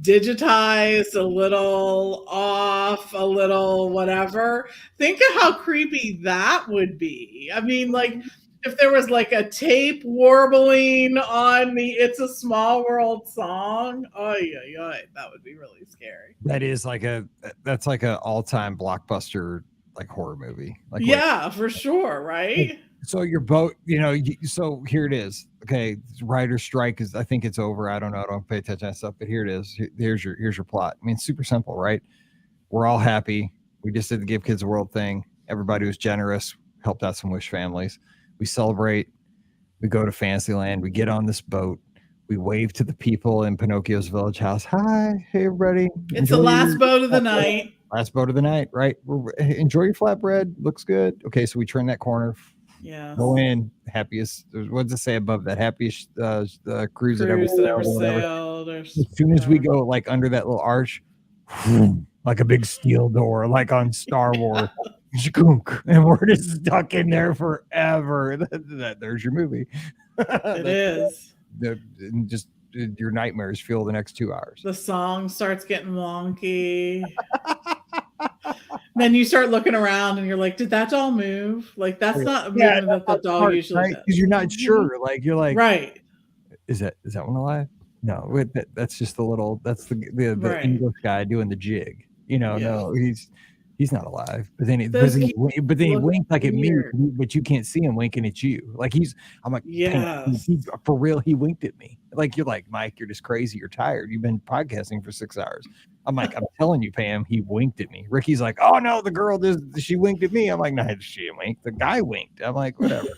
digitized, a little off, a little whatever. Think of how creepy that would be. I mean, like if there was like a tape warbling on the It's a Small World song, that would be really scary. That's like a all-time blockbuster like horror movie. Like yeah, for sure, right? So your boat, so here it is. Okay, writer's strike is, I think it's over. I don't know. I don't pay attention to that stuff, but here it is. Here's your plot. I mean, super simple, right? We're all happy. We just did the Give Kids a World thing. Everybody was generous, helped out some wish families. We celebrate. We go to Fantasyland. We get on this boat. We wave to the people in Pinocchio's village house. Hi, hey everybody. It's the last boat of the night. Last boat of the night, right? Enjoy your flatbread. Looks good. Okay, so we turn that corner. Yeah. Go in. Happiest. What does it say above that? Happiest cruise that ever sailed. As soon as we go like under that little arch, like a big steel door, like on Star Wars, and we're just stuck in there forever. There's your movie. It is. Just your nightmares fuel the next 2 hours. The song starts getting wonky. Then you start looking around and you're like, did that doll move? Like, that's not a movement that the doll usually does. Because you're not sure. Like, you're like, right. Is that one alive? No, that's just that's the right. English guy doing the jig. No, he's not alive. But then he winked like at me, but you can't see him winking at you. Like I'm like, yeah, he's for real. He winked at me. Like, you're like, Mike, you're just crazy. You're tired. You've been podcasting for 6 hours. I'm like, I'm telling you, Pam, he winked at me. Ricky's like, oh no, the girl she winked at me. I'm like, no, she winked. The guy winked. I'm like, whatever.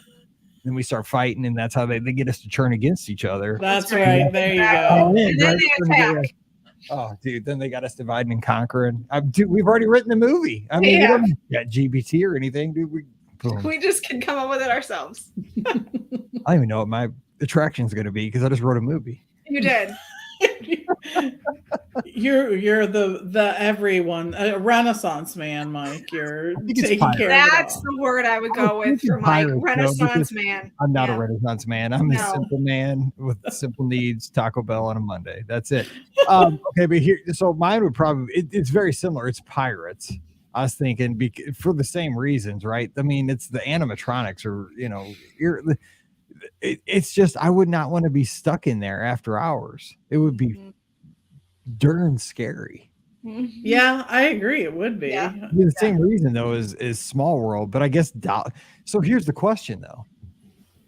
Then we start fighting, and that's how they get us to turn against each other. That's right. There you go. And then they attack. Oh, dude! Then they got us dividing and conquering. Dude, we've already written the movie. I mean, we don't got GBT or anything, dude. We just can come up with it ourselves. I don't even know what my attraction is going to be because I just wrote a movie. You did. You're the everyone, a Renaissance man, Mike. You're taking care of it. That's the word I would go with for Mike. Renaissance man. I'm not a Renaissance man. I'm a simple man with simple needs. Taco Bell on a Monday. That's it. Okay, but here, so mine would probably it's very similar. It's pirates. I was thinking for the same reasons, right? I mean, it's the animatronics, or it's just I would not want to be stuck in there after hours. It would be darn scary. Yeah, I agree. It would be. Yeah. The same reason though is Small World, but I guess so here's the question though.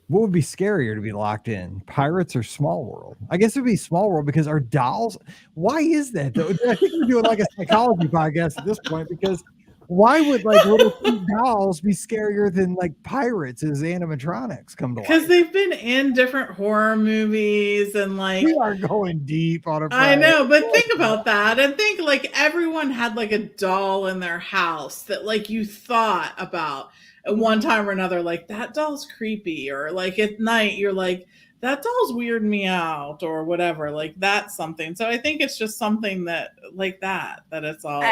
What would be scarier to be locked in, Pirates or Small World? I guess it would be Small World because our dolls. Why is that though? I think we're doing like a psychology podcast at this point, because why would like little cute dolls be scarier than like pirates as animatronics come to life? Because they've been in different horror movies and like we are going deep on a I know, but think about that and think like everyone had like a doll in their house that like you thought about at one time or another, like that doll's creepy, or like at night you're like that doll's weirding me out or whatever. Like that's something. So I think it's just something that like that it's all.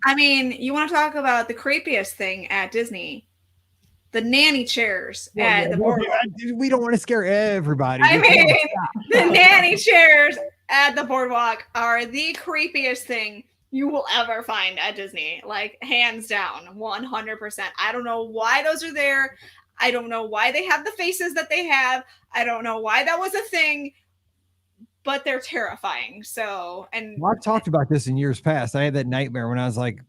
I mean, you want to talk about the creepiest thing at Disney? The nanny chairs at the boardwalk. We don't want to scare everybody. I mean, the nanny chairs at the boardwalk are the creepiest thing you will ever find at Disney. Like, hands down, 100%. I don't know why those are there. I don't know why they have the faces that they have. I don't know why that was a thing. But they're terrifying. So, and I've talked about this in years past. I had that nightmare when I was like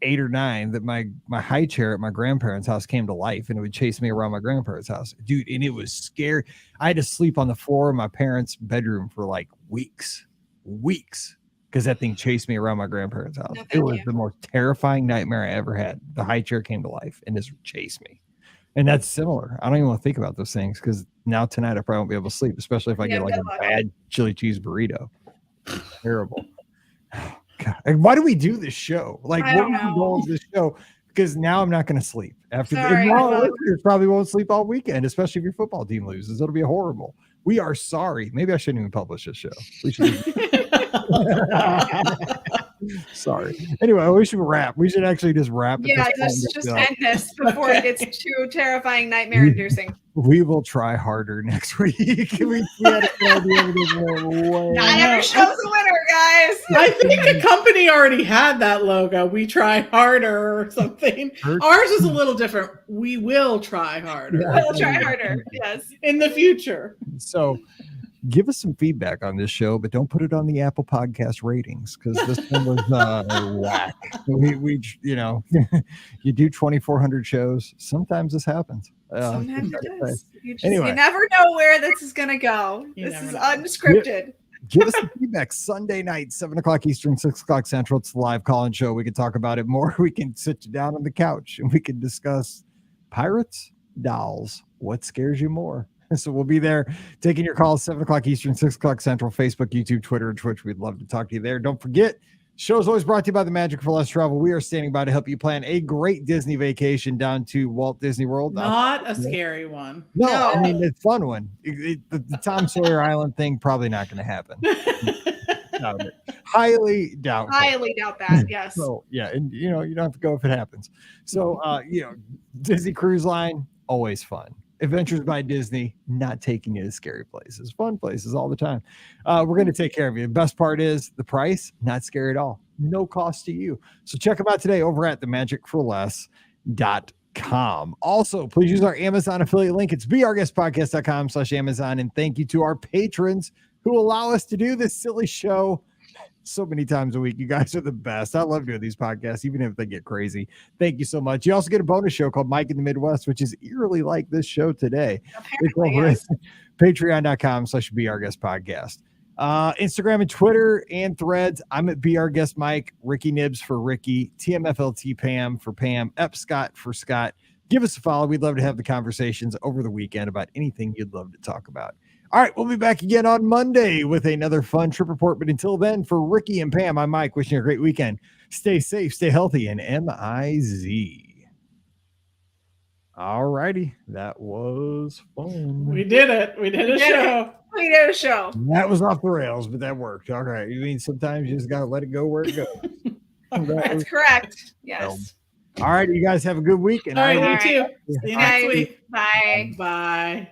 8 or 9 that my high chair at my grandparents' house came to life and it would chase me around my grandparents' house, dude. And it was scary. I had to sleep on the floor of my parents' bedroom for like weeks, because that thing chased me around my grandparents' house. It was the most terrifying nightmare I ever had. The high chair came to life and just chased me. And that's similar. I don't even want to think about those things because now tonight I probably won't be able to sleep, especially if I get like a bad chili cheese burrito. Terrible. God. Why do we do this show? Like, what is the goal of this show? Because now I'm not going to sleep. Listeners probably won't sleep all weekend, especially if your football team loses. It'll be horrible. We are sorry. Maybe I shouldn't even publish this show. We should. Sorry. Anyway, we should wrap. We should actually just wrap. Yeah, just end this before it gets too terrifying, nightmare-inducing. We will try harder next week. Not every show's a winner, guys. I think a company already had that logo. We try harder or something. Ours is a little different. We will try harder. Yeah. We'll try harder. Yes. In the future. So give us some feedback on this show, but don't put it on the Apple Podcast ratings because this one was whack. We you know, you do 2,400 shows. Sometimes this happens. Sometimes it does. You Anyway. never know where this is going to go. You This is never know. unscripted. Give us some feedback Sunday night, 7:00 Eastern, 6:00 Central. It's the live call-in show. We can talk about it more. We can sit you down on the couch and we can discuss pirates, dolls. What scares you more? So we'll be there taking your calls 7:00 Eastern, 6:00 Central, Facebook, YouTube, Twitter, and Twitch. We'd love to talk to you there. Don't forget, show's always brought to you by the Magic for Less Travel. We are standing by to help you plan a great Disney vacation down to Walt Disney World. Not a scary one. No, I mean, it's a fun one. The Tom Sawyer Island thing, probably not going to happen. Doubt it. Highly doubtful. Highly doubt that. Yes. So, yeah, and you know, you don't have to go if it happens. So, you know, Disney Cruise Line, always fun. Adventures by Disney, not taking you to scary places, fun places all the time. We're going to take care of you. The best part is the price, not scary at all. No cost to you. So check them out today over at themagicforless.com. Also, please use our Amazon affiliate link. It's beourguestpodcast.com/Amazon. And thank you to our patrons who allow us to do this silly show so many times a week. You guys are the best. I love doing these podcasts, even if they get crazy. Thank you so much. You also get a bonus show called Mike in the Midwest, which is eerily like this show today. Apparently, yes. Patreon.com/BeOurGuestPodcast. Instagram and Twitter and Threads. I'm at BeOurGuestMike, Ricky Nibs for Ricky, TMFLT Pam for Pam, Ep Scott for Scott. Give us a follow. We'd love to have the conversations over the weekend about anything you'd love to talk about. All right, we'll be back again on Monday with another fun trip report. But until then, for Ricky and Pam, I'm Mike, wishing you a great weekend. Stay safe, stay healthy, and MIZ. All righty, that was fun. We did it. We did a show. We did a show. That was off the rails, but that worked. All right. You mean sometimes you just got to let it go where it goes. That's correct. Yes. All right, you guys have a good week. And All right, All you right. too. See you next Bye. week. Bye. Bye.